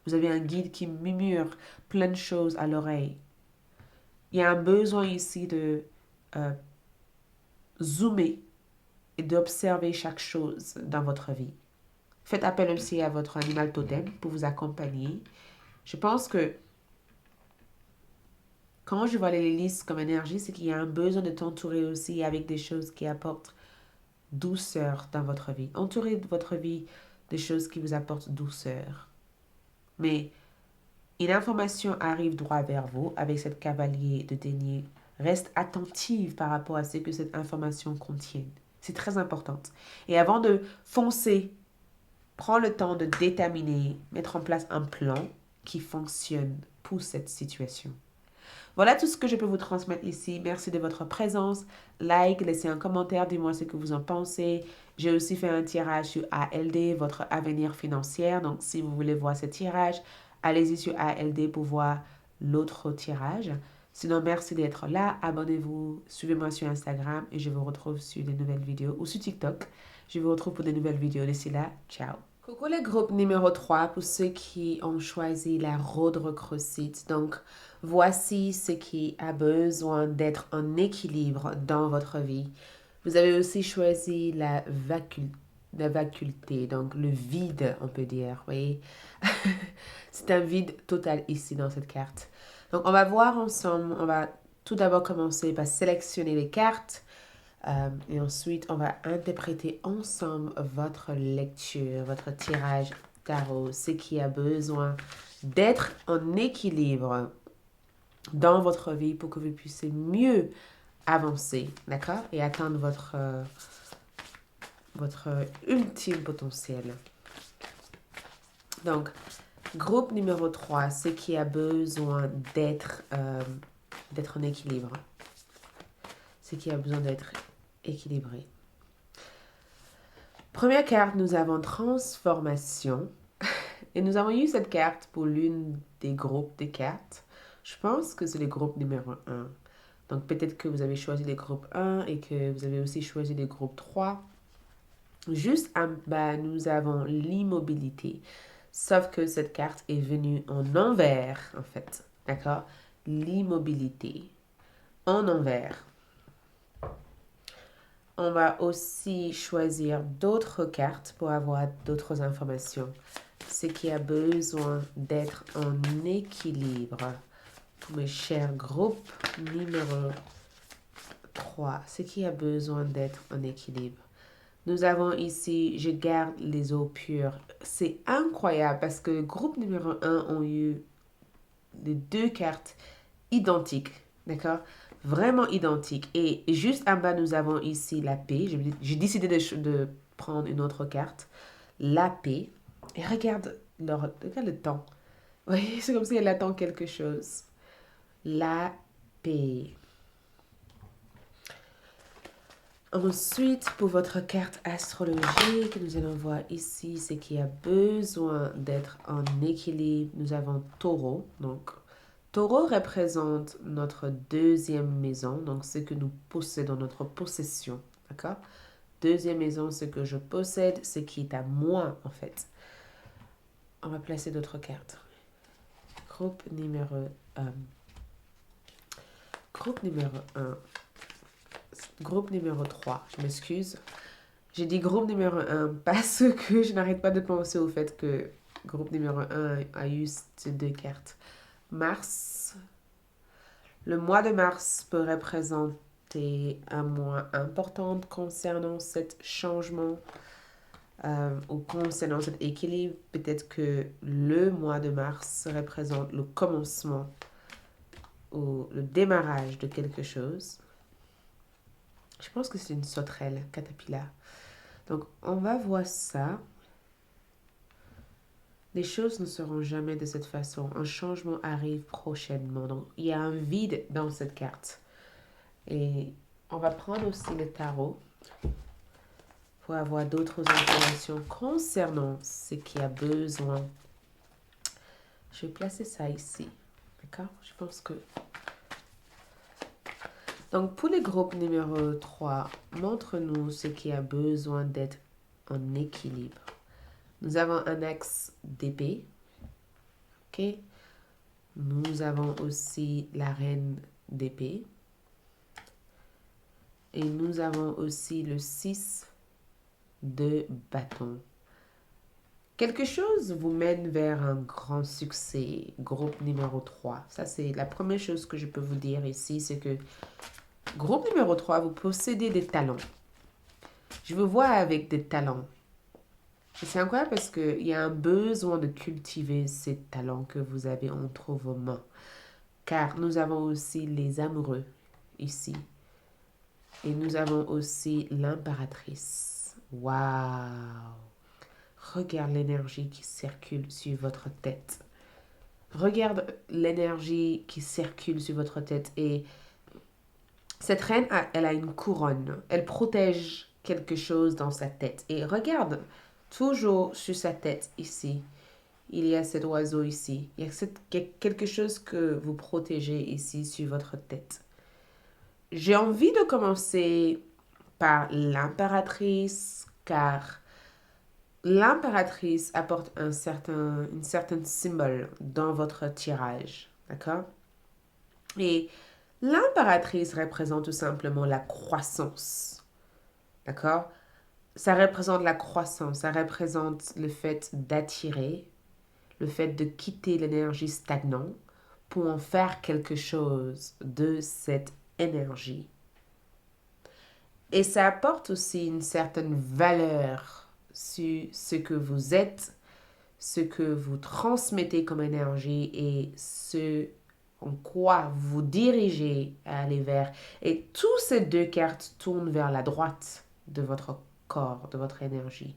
Vous avez un guide qui murmure plein de choses à l'oreille. Il y a un besoin ici de zoomer et d'observer chaque chose dans votre vie. Faites appel aussi à votre animal totem pour vous accompagner. Je pense que quand je vois les listes comme énergie, c'est qu'il y a un besoin de t'entourer aussi avec des choses qui apportent douceur dans votre vie. Entourez votre vie de choses qui vous apportent douceur. Mais une information arrive droit vers vous avec cette cavalier de denier. Reste attentive par rapport à ce que cette information contient. C'est très important. Et avant de foncer, prends le temps de déterminer, mettre en place un plan qui fonctionne pour cette situation. Voilà tout ce que je peux vous transmettre ici. Merci de votre présence. Like, laissez un commentaire, dis-moi ce que vous en pensez. J'ai aussi fait un tirage sur ALD, votre avenir financier. Donc, si vous voulez voir ce tirage, allez-y sur ALD pour voir l'autre tirage. Sinon, merci d'être là. Abonnez-vous, suivez-moi sur Instagram et je vous retrouve sur des nouvelles vidéos ou sur TikTok. Je vous retrouve pour des nouvelles vidéos. D'ici là, ciao. Coucou le groupe numéro 3 pour ceux qui ont choisi la Road Recruit. Donc, voici ce qui a besoin d'être en équilibre dans votre vie. Vous avez aussi choisi la vacuité, donc le vide, on peut dire. Vous voyez? C'est un vide total ici dans cette carte. Donc, on va voir ensemble. On va tout d'abord commencer par sélectionner les cartes. Et ensuite, on va interpréter ensemble votre lecture, votre tirage tarot, ce qui a besoin d'être en équilibre dans votre vie pour que vous puissiez mieux avancer, d'accord? Et atteindre votre ultime potentiel. Donc, groupe numéro 3, ce qui a besoin d'être en équilibre. Ce qui a besoin d'être équilibré. Première carte, nous avons transformation. Et nous avons eu cette carte pour l'une des groupes de cartes. Je pense que c'est le groupe numéro 1. Donc peut-être que vous avez choisi le groupe 1 et que vous avez aussi choisi le groupe 3. Juste en bas, nous avons l'immobilité. Sauf que cette carte est venue en envers, en fait. D'accord? L'immobilité. En envers. On va aussi choisir d'autres cartes pour avoir d'autres informations. Ce qui a besoin d'être en équilibre. Pour mes chers groupes numéro 3, ce qui a besoin d'être en équilibre. Nous avons ici, je garde les eaux pures. C'est incroyable parce que le groupe numéro 1 ont eu les deux cartes identiques. D'accord? Vraiment identiques. Et juste en bas, nous avons ici la paix. J'ai décidé de prendre une autre carte. La paix. Et regarde le temps. Oui, c'est comme si elle attend quelque chose. La paix. Ensuite, pour votre carte astrologique, nous allons voir ici ce qui a besoin d'être en équilibre. Nous avons taureau, donc Taureau représente notre deuxième maison, donc ce que nous possédons, notre possession. D'accord? Deuxième maison, ce que je possède, ce qui est à moi en fait. On va placer d'autres cartes. Groupe numéro 1. Groupe numéro 1. Groupe numéro 3. Je m'excuse. J'ai dit groupe numéro 1 parce que je n'arrête pas de penser au fait que groupe numéro 1 a eu ces deux cartes. Mars. Le mois de mars peut représenter un mois important concernant cet changement ou concernant cet équilibre. Peut-être que le mois de mars représente le commencement ou le démarrage de quelque chose. Je pense que c'est une sauterelle, caterpillar. Donc, on va voir ça. Les choses ne seront jamais de cette façon. Un changement arrive prochainement. Donc, il y a un vide dans cette carte. Et on va prendre aussi le tarot pour avoir d'autres informations concernant ce qui a besoin. Je vais placer ça ici. D'accord? Je pense que... Donc, pour le groupe numéro 3, montre-nous ce qui a besoin d'être en équilibre. Nous avons un axe d'épée. OK? Nous avons aussi la reine d'épée. Et nous avons aussi le 6 de bâton. Quelque chose vous mène vers un grand succès, groupe numéro 3. Ça, c'est la première chose que je peux vous dire ici, c'est que groupe numéro 3, vous possédez des talents. Je vous vois avec des talents. Et c'est incroyable parce qu'il y a un besoin de cultiver ces talents que vous avez entre vos mains. Car nous avons aussi les amoureux ici. Et nous avons aussi l'impératrice. Waouh! Regarde l'énergie qui circule sur votre tête. Regarde l'énergie qui circule sur votre tête. Et cette reine, elle a une couronne. Elle protège quelque chose dans sa tête. Et regarde, toujours sur sa tête ici, il y a cet oiseau ici. Il y a quelque chose que vous protégez ici sur votre tête. J'ai envie de commencer par l'impératrice, car l'impératrice apporte une certaine symbole dans votre tirage, d'accord? Et l'impératrice représente tout simplement la croissance, d'accord? Ça représente la croissance, ça représente le fait d'attirer, le fait de quitter l'énergie stagnante pour en faire quelque chose de cette énergie. Et ça apporte aussi une certaine valeur sur ce que vous êtes, ce que vous transmettez comme énergie et ce en quoi vous dirigez à aller vers. Et toutes ces deux cartes tournent vers la droite de votre corps, de votre énergie.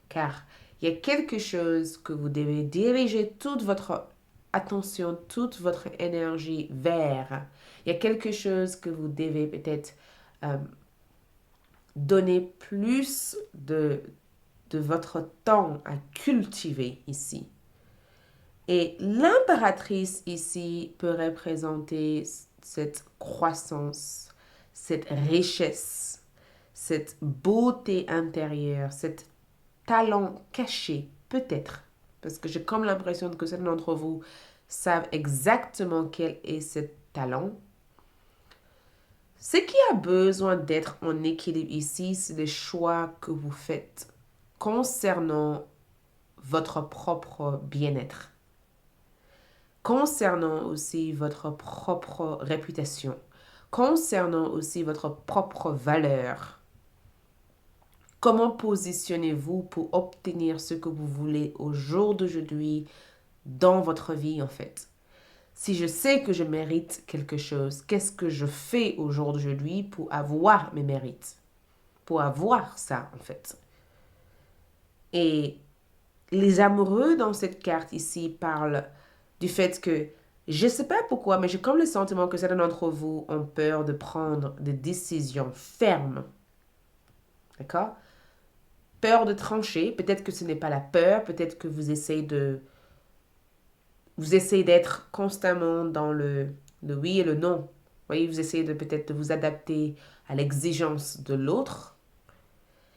Car il y a quelque chose que vous devez diriger toute votre attention, toute votre énergie vers. Il y a quelque chose que vous devez peut-être donner plus de votre temps à cultiver ici. Et l'impératrice ici peut représenter cette croissance, cette richesse, cette beauté intérieure, cet talent caché, peut-être. Parce que j'ai comme l'impression que certains d'entre vous savent exactement quel est ce talent. Ce qui a besoin d'être en équilibre ici, c'est les choix que vous faites concernant votre propre bien-être, concernant aussi votre propre réputation, concernant aussi votre propre valeur. Comment positionnez-vous pour obtenir ce que vous voulez au jour d'aujourd'hui dans votre vie en fait? Si je sais que je mérite quelque chose, qu'est-ce que je fais au jour d'aujourd'hui pour avoir mes mérites? Pour avoir ça en fait. Et les amoureux dans cette carte ici parlent du fait que, je ne sais pas pourquoi, mais j'ai comme le sentiment que certains d'entre vous ont peur de prendre des décisions fermes. D'accord? Peur de trancher. Peut-être que ce n'est pas la peur. Peut-être que vous essayez de Vous essayez d'être constamment dans le oui et le non. Vous voyez, vous essayez de peut-être de vous adapter à l'exigence de l'autre.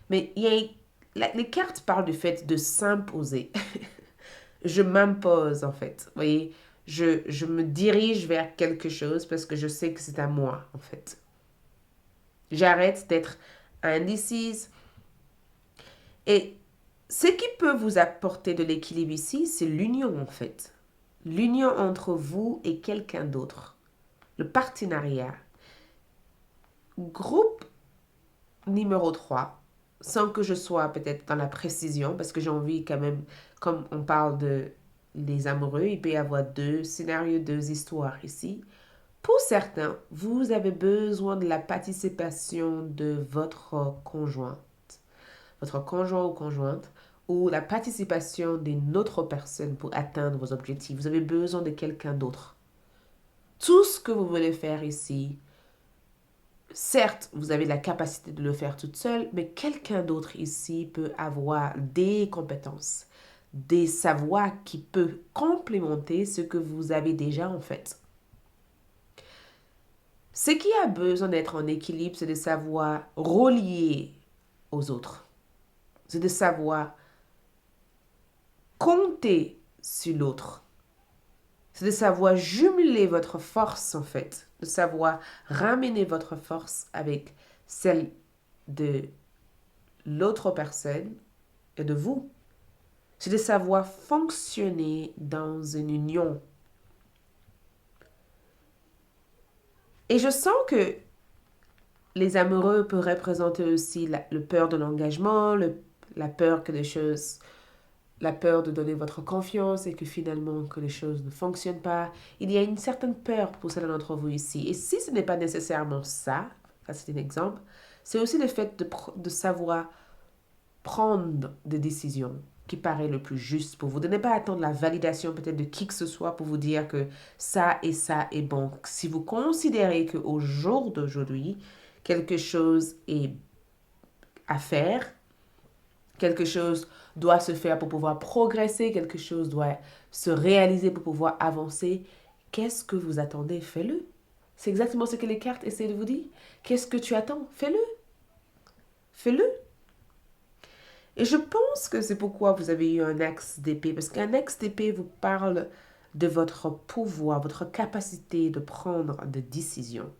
Mais les cartes parlent du fait de s'imposer. Je m'impose en fait. Vous voyez, je me dirige vers quelque chose parce que je sais que c'est à moi en fait. J'arrête d'être indécise. Et ce qui peut vous apporter de l'équilibre ici, c'est l'union en fait. L'union entre vous et quelqu'un d'autre. Le partenariat. Groupe numéro 3, sans que je sois peut-être dans la précision, parce que j'ai envie quand même, comme on parle de les amoureux, il peut y avoir deux scénarios, deux histoires ici. Pour certains, vous avez besoin de la participation de votre conjoint ou conjointe, ou la participation d'une autre personne pour atteindre vos objectifs. Vous avez besoin de quelqu'un d'autre. Tout ce que vous voulez faire ici, certes, vous avez la capacité de le faire toute seule, mais quelqu'un d'autre ici peut avoir des compétences, des savoirs qui peuvent complémenter ce que vous avez déjà en fait. Ce qui a besoin d'être en équilibre, c'est de savoir relier aux autres. C'est de savoir compter sur l'autre. C'est de savoir jumeler votre force en fait. De savoir ramener votre force avec celle de l'autre personne et de vous. C'est de savoir fonctionner dans une union. Et je sens que les amoureux peuvent représenter aussi le peur de l'engagement, la peur que les choses, la peur de donner votre confiance et que finalement que les choses ne fonctionnent pas. Il y a une certaine peur pour certains d'entre vous ici. Et si ce n'est pas nécessairement ça, ça c'est un exemple, c'est aussi le fait de savoir prendre des décisions qui paraît le plus juste pour vous. De ne pas attendre la validation peut-être de qui que ce soit pour vous dire que ça et ça est bon. Si vous considérez qu'au jour d'aujourd'hui, quelque chose est à faire, quelque chose doit se faire pour pouvoir progresser, quelque chose doit se réaliser pour pouvoir avancer, qu'est-ce que vous attendez? Fais-le. C'est exactement ce que les cartes essaient de vous dire. Qu'est-ce que tu attends? Fais-le. Fais-le. Et je pense que c'est pourquoi vous avez eu un axe d'épée, parce qu'un axe d'épée vous parle de votre pouvoir, votre capacité de prendre des décisions,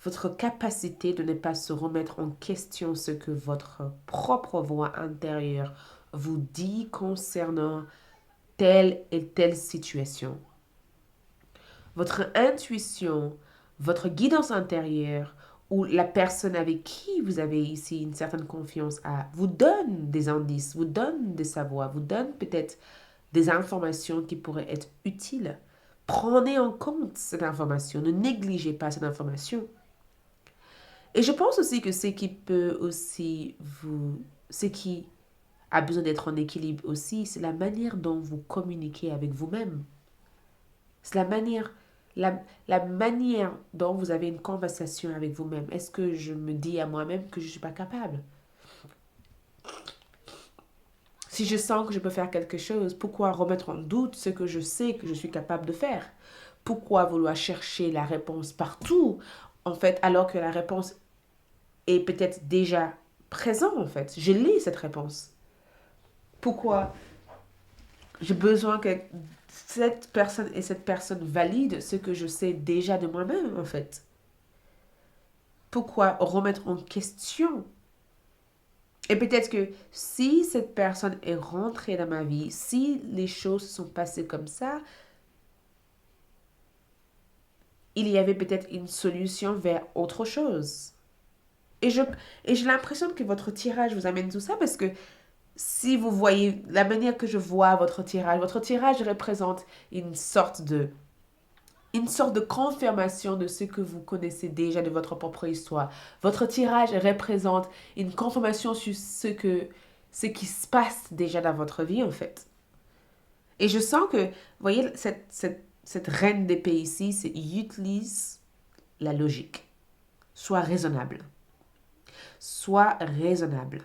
votre capacité de ne pas se remettre en question ce que votre propre voix intérieure vous dit concernant telle et telle situation. Votre intuition, votre guidance intérieure ou la personne avec qui vous avez ici une certaine confiance vous donne des indices, vous donne des savoirs, vous donne peut-être des informations qui pourraient être utiles. Prenez en compte cette information, ne négligez pas cette information. Et je pense aussi que ce qui peut aussi ce qui a besoin d'être en équilibre aussi, c'est la manière dont vous communiquez avec vous-même. C'est la manière dont vous avez une conversation avec vous-même. Est-ce que je me dis à moi-même que je ne suis pas capable? Si je sens que je peux faire quelque chose, pourquoi remettre en doute ce que je sais que je suis capable de faire? Pourquoi vouloir chercher la réponse partout, en fait, alors que la réponse est peut-être déjà présente, en fait? Je lis cette réponse. Pourquoi j'ai besoin que cette personne valide ce que je sais déjà de moi-même, en fait? Pourquoi remettre en question? Et peut-être que si cette personne est rentrée dans ma vie, si les choses sont passées comme ça, il y avait peut-être une solution vers autre chose. Et j'ai l'impression que votre tirage vous amène tout ça parce que si vous voyez la manière que je vois votre tirage représente une sorte de confirmation de ce que vous connaissez déjà de votre propre histoire. Votre tirage représente une confirmation sur ce qui se passe déjà dans votre vie, en fait. Et je sens que, vous voyez, cette reine d'épée ici, c'est utilise la logique. Sois raisonnable. Sois raisonnable.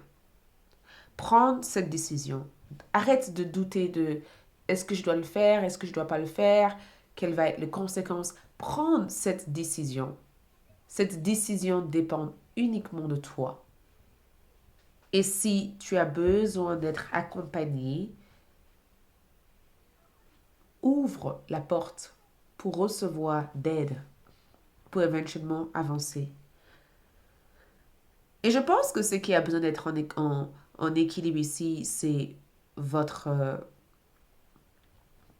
Prends cette décision. Arrête de douter est-ce que je dois le faire? Est-ce que je ne dois pas le faire? Quelles vont être les conséquences? Prendre cette décision. Cette décision dépend uniquement de toi. Et si tu as besoin d'être accompagné, ouvre la porte pour recevoir d'aide, pour éventuellement avancer. Et je pense que ce qui a besoin d'être en équilibre ici, c'est votre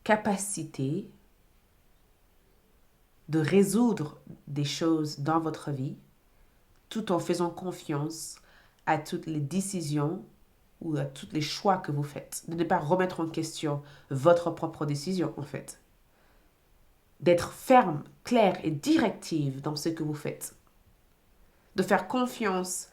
capacité de résoudre des choses dans votre vie tout en faisant confiance à toutes les décisions ou à tous les choix que vous faites. De ne pas remettre en question votre propre décision, en fait. D'être ferme, claire et directive dans ce que vous faites. De faire confiance,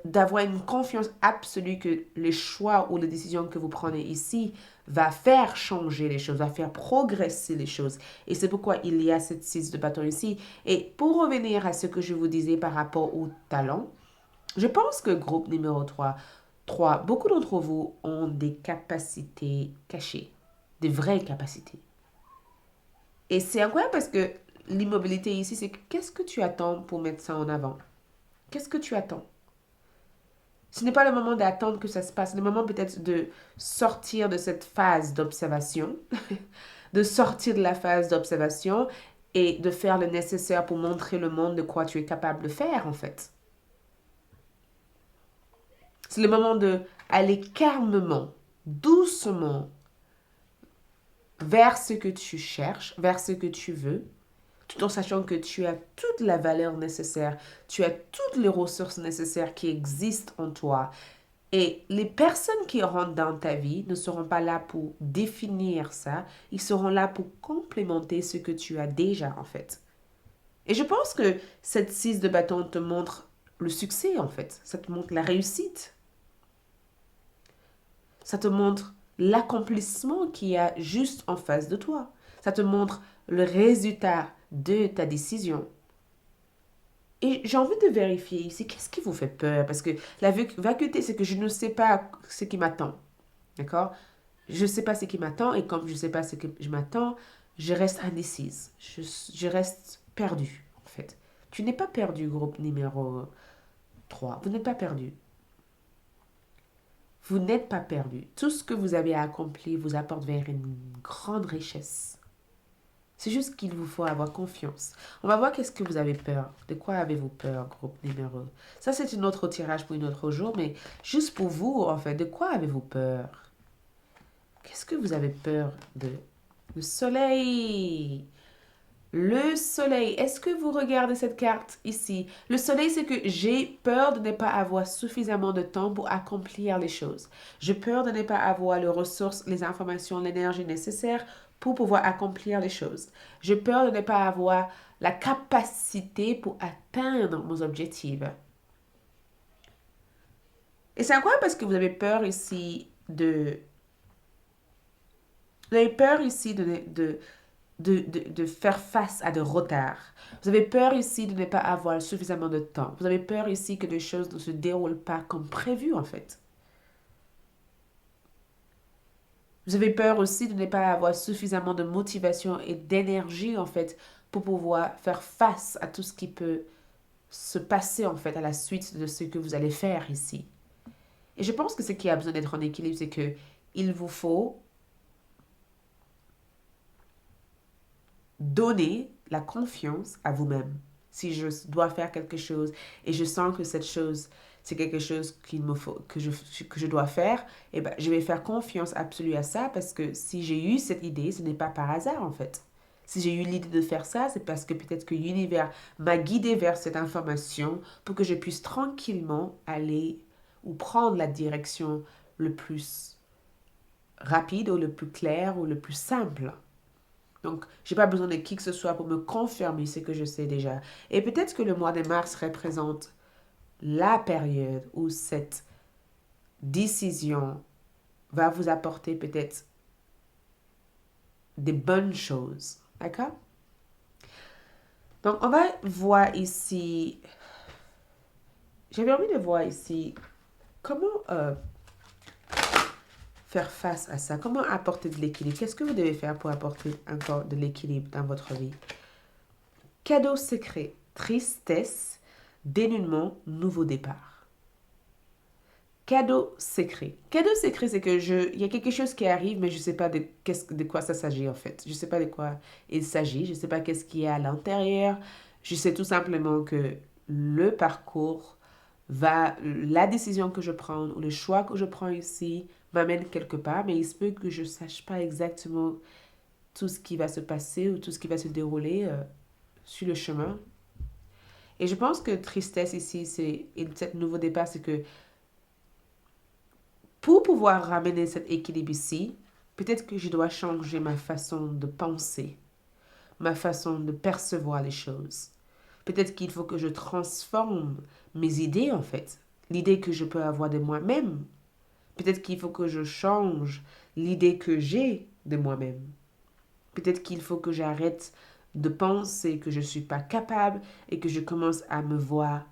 d'avoir une confiance absolue que les choix ou les décisions que vous prenez ici va faire changer les choses, va faire progresser les choses. Et c'est pourquoi il y a cette 6 de bâton ici. Et pour revenir à ce que je vous disais par rapport au talent, je pense que groupe numéro 3, beaucoup d'entre vous ont des capacités cachées, des vraies capacités. Et c'est incroyable parce que l'immobilité ici, c'est qu'est-ce que tu attends pour mettre ça en avant? Qu'est-ce que tu attends? Ce n'est pas le moment d'attendre que ça se passe, c'est le moment peut-être de sortir de cette phase d'observation, de sortir de la phase d'observation et de faire le nécessaire pour montrer le monde de quoi tu es capable de faire en fait. C'est le moment de aller calmement, doucement vers ce que tu cherches, vers ce que tu veux, tout en sachant que tu as toute la valeur nécessaire, tu as toutes les ressources nécessaires qui existent en toi. Et les personnes qui rentrent dans ta vie ne seront pas là pour définir ça, ils seront là pour complémenter ce que tu as déjà en fait. Et je pense que cette 6 de bâton te montre le succès en fait, ça te montre la réussite. Ça te montre l'accomplissement qu'il y a juste en face de toi. Ça te montre le résultat de ta décision. Et j'ai envie de vérifier ici, qu'est-ce qui vous fait peur? Parce que la vacuité, c'est que je ne sais pas ce qui m'attend. D'accord? Je ne sais pas ce qui m'attend et comme je ne sais pas ce que je m'attends, je reste indécise. Je reste perdue, en fait. Tu n'es pas perdu, groupe numéro 3. Vous n'êtes pas perdu. Vous n'êtes pas perdu. Tout ce que vous avez accompli vous apporte vers une grande richesse. C'est juste qu'il vous faut avoir confiance. On va voir qu'est-ce que vous avez peur. De quoi avez-vous peur, groupe numéro? Ça, c'est un autre tirage pour un autre jour, mais juste pour vous, en fait, de quoi avez-vous peur? Qu'est-ce que vous avez peur de? Le soleil. Le soleil. Est-ce que vous regardez cette carte ici? Le soleil, c'est que j'ai peur de ne pas avoir suffisamment de temps pour accomplir les choses. J'ai peur de ne pas avoir les ressources, les informations, l'énergie nécessaire pour pouvoir accomplir les choses. J'ai peur de ne pas avoir la capacité pour atteindre mes objectifs. Et c'est incroyable parce que vous avez peur ici de... Vous avez peur ici de faire face à des retards. Vous avez peur ici de ne pas avoir suffisamment de temps. Vous avez peur ici que les choses ne se déroulent pas comme prévu en fait. Vous avez peur aussi de ne pas avoir suffisamment de motivation et d'énergie en fait pour pouvoir faire face à tout ce qui peut se passer en fait à la suite de ce que vous allez faire ici. Et je pense que ce qui a besoin d'être en équilibre, c'est que il vous faut donner la confiance à vous-même. Si je dois faire quelque chose et je sens que cette chose, c'est quelque chose qu'il me faut, que je dois faire, eh ben, je vais faire confiance absolue à ça parce que si j'ai eu cette idée, ce n'est pas par hasard en fait. Si j'ai eu l'idée de faire ça, c'est parce que peut-être que l'univers m'a guidé vers cette information pour que je puisse tranquillement aller ou prendre la direction le plus rapide ou le plus clair ou le plus simple. Donc, j'ai pas besoin de qui que ce soit pour me confirmer ce que je sais déjà. Et peut-être que le mois de mars représente la période où cette décision va vous apporter peut-être des bonnes choses. D'accord? Donc, on va voir ici... J'avais envie de voir ici comment faire face à ça? Comment apporter de l'équilibre? Qu'est-ce que vous devez faire pour apporter encore de l'équilibre dans votre vie? Cadeau secret, tristesse, dénouement, nouveau départ. Cadeau secret. Cadeau secret, c'est que il y a quelque chose qui arrive, mais je ne sais pas de quoi ça s'agit en fait. Je ne sais pas de quoi il s'agit. Je ne sais pas qu'est-ce qui est à l'intérieur. Je sais tout simplement que le parcours la décision que je prends ou le choix que je prends ici m'amène quelque part, mais il se peut que je ne sache pas exactement tout ce qui va se passer ou tout ce qui va se dérouler sur le chemin. Et je pense que tristesse ici, et cet nouveau départ, c'est que pour pouvoir ramener cet équilibre ici, peut-être que je dois changer ma façon de penser, ma façon de percevoir les choses. Peut-être qu'il faut que je transforme mes idées en fait, l'idée que je peux avoir de moi-même. Peut-être qu'il faut que je change l'idée que j'ai de moi-même. Peut-être qu'il faut que j'arrête de penser que je ne suis pas capable et que je commence à me voir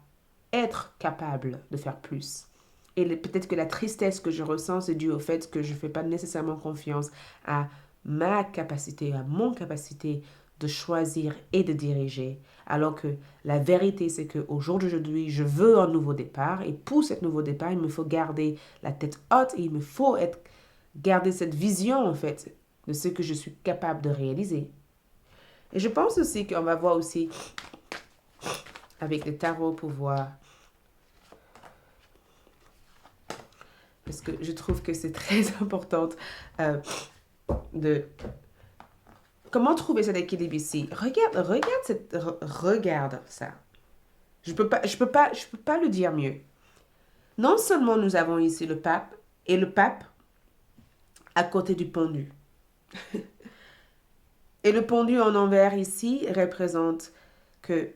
être capable de faire plus. Et peut-être que la tristesse que je ressens, c'est dû au fait que je ne fais pas nécessairement confiance à ma capacité, à mon capacité de choisir et de diriger. Alors que la vérité, c'est qu'au jour d'aujourd'hui, je veux un nouveau départ. Et pour ce nouveau départ, il me faut garder la tête haute et il me faut garder cette vision, en fait, de ce que je suis capable de réaliser. Et je pense aussi qu'on va voir aussi avec le tarot pour voir. Parce que je trouve que c'est très important de... Comment trouver cet équilibre ici? Regarde ça. Je peux pas le dire mieux. Non seulement nous avons ici le pape, et le pape à côté du pendu. Et le pendu en envers ici représente que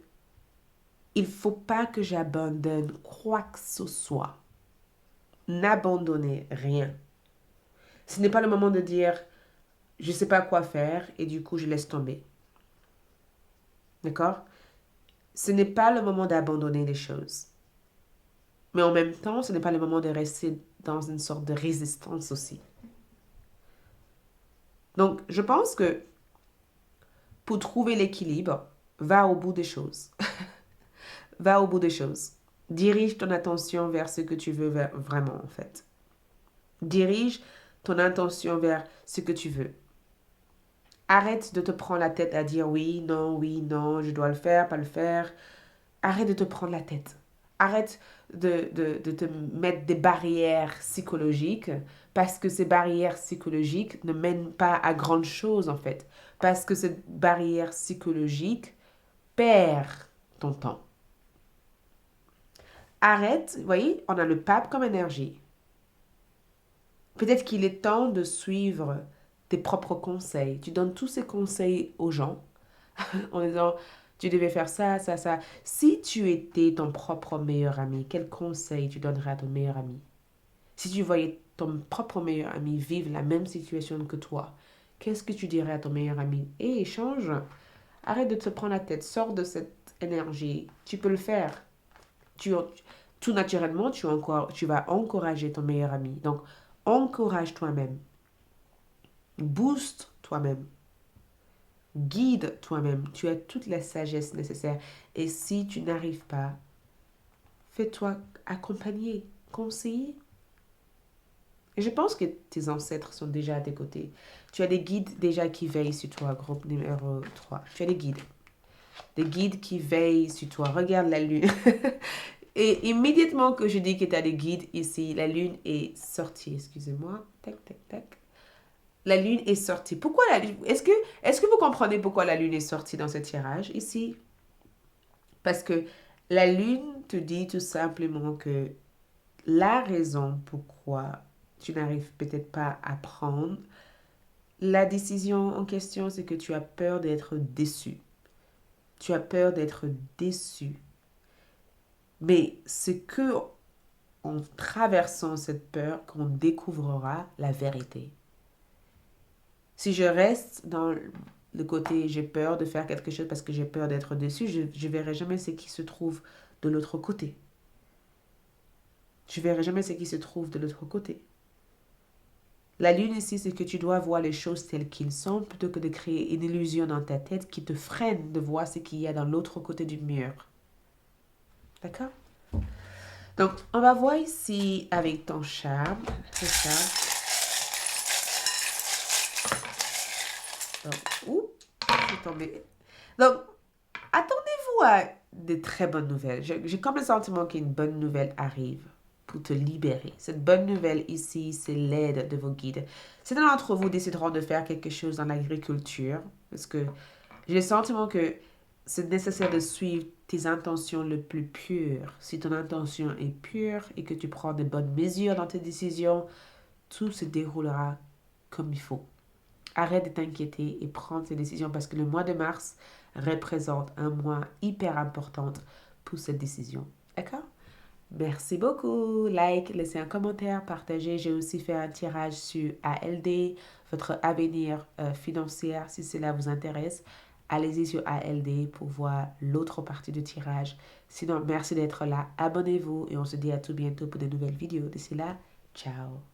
il ne faut pas que j'abandonne quoi que ce soit. N'abandonnez rien. Ce n'est pas le moment de dire je ne sais pas quoi faire et du coup je laisse tomber. D'accord? Ce n'est pas le moment d'abandonner les choses. Mais en même temps, ce n'est pas le moment de rester dans une sorte de résistance aussi. Donc, je pense que pour trouver l'équilibre, va au bout des choses. Va au bout des choses. Dirige ton attention vers ce que tu veux vraiment, en fait. Dirige ton attention vers ce que tu veux. Arrête de te prendre la tête à dire oui, non, je dois le faire, pas le faire. Arrête de te prendre la tête. Arrête de te mettre des barrières psychologiques parce que ces barrières psychologiques ne mènent pas à grande chose en fait. Parce que cette barrière psychologique perd ton temps. Arrête, vous voyez, on a le pape comme énergie. Peut-être qu'il est temps de suivre tes propres conseils. Tu donnes tous ces conseils aux gens en disant tu devais faire ça, ça, ça. Si tu étais ton propre meilleur ami, quel conseil tu donnerais à ton meilleur ami? Si tu voyais ton propre meilleur ami vivre la même situation que toi, qu'est-ce que tu dirais à ton meilleur ami? Hé, change. Arrête de te prendre la tête. Sors de cette énergie. Tu peux le faire. Tout naturellement, tu vas encourager ton meilleur ami. Donc, encourage toi-même. Booste toi-même. Guide toi-même. Tu as toute la sagesse nécessaire. Et si tu n'arrives pas, fais-toi accompagner, conseiller. Et je pense que tes ancêtres sont déjà à tes côtés. Tu as des guides déjà qui veillent sur toi, groupe numéro 3. Tu as des guides. Des guides qui veillent sur toi. Regarde la lune. Et immédiatement que je dis que tu as des guides ici, la lune est sortie. Excusez-moi. Tac, tac, tac. La lune est sortie. Pourquoi la lune? Est-ce que vous comprenez pourquoi la lune est sortie dans ce tirage ici? Parce que la lune te dit tout simplement que la raison pourquoi tu n'arrives peut-être pas à prendre la décision en question, c'est que tu as peur d'être déçu. Tu as peur d'être déçu. Mais c'est que en traversant cette peur qu'on découvrira la vérité. Si je reste dans le côté j'ai peur de faire quelque chose parce que j'ai peur d'être déçu, je ne verrai jamais ce qui se trouve de l'autre côté. Je ne verrai jamais ce qui se trouve de l'autre côté. La lune ici, c'est que tu dois voir les choses telles qu'elles sont plutôt que de créer une illusion dans ta tête qui te freine de voir ce qu'il y a dans l'autre côté du mur. D'accord? Donc, on va voir ici avec ton charme. C'est ça. Donc, c'est tombé. Donc, attendez-vous à de très bonnes nouvelles. J'ai comme le sentiment qu'une bonne nouvelle arrive pour te libérer. Cette bonne nouvelle ici, c'est l'aide de vos guides. Certains d'entre vous décideront de faire quelque chose dans l'agriculture parce que j'ai le sentiment que c'est nécessaire de suivre tes intentions le plus pures. Si ton intention est pure et que tu prends de bonnes mesures dans tes décisions, tout se déroulera comme il faut. Arrête de t'inquiéter et prends tes décisions parce que le mois de mars représente un mois hyper important pour cette décision. D'accord? Merci beaucoup. Like, laissez un commentaire, partagez. J'ai aussi fait un tirage sur ALD, votre avenir financier, si cela vous intéresse. Allez-y sur ALD pour voir l'autre partie du tirage. Sinon, merci d'être là. Abonnez-vous et on se dit à tout bientôt pour de nouvelles vidéos. D'ici là, ciao.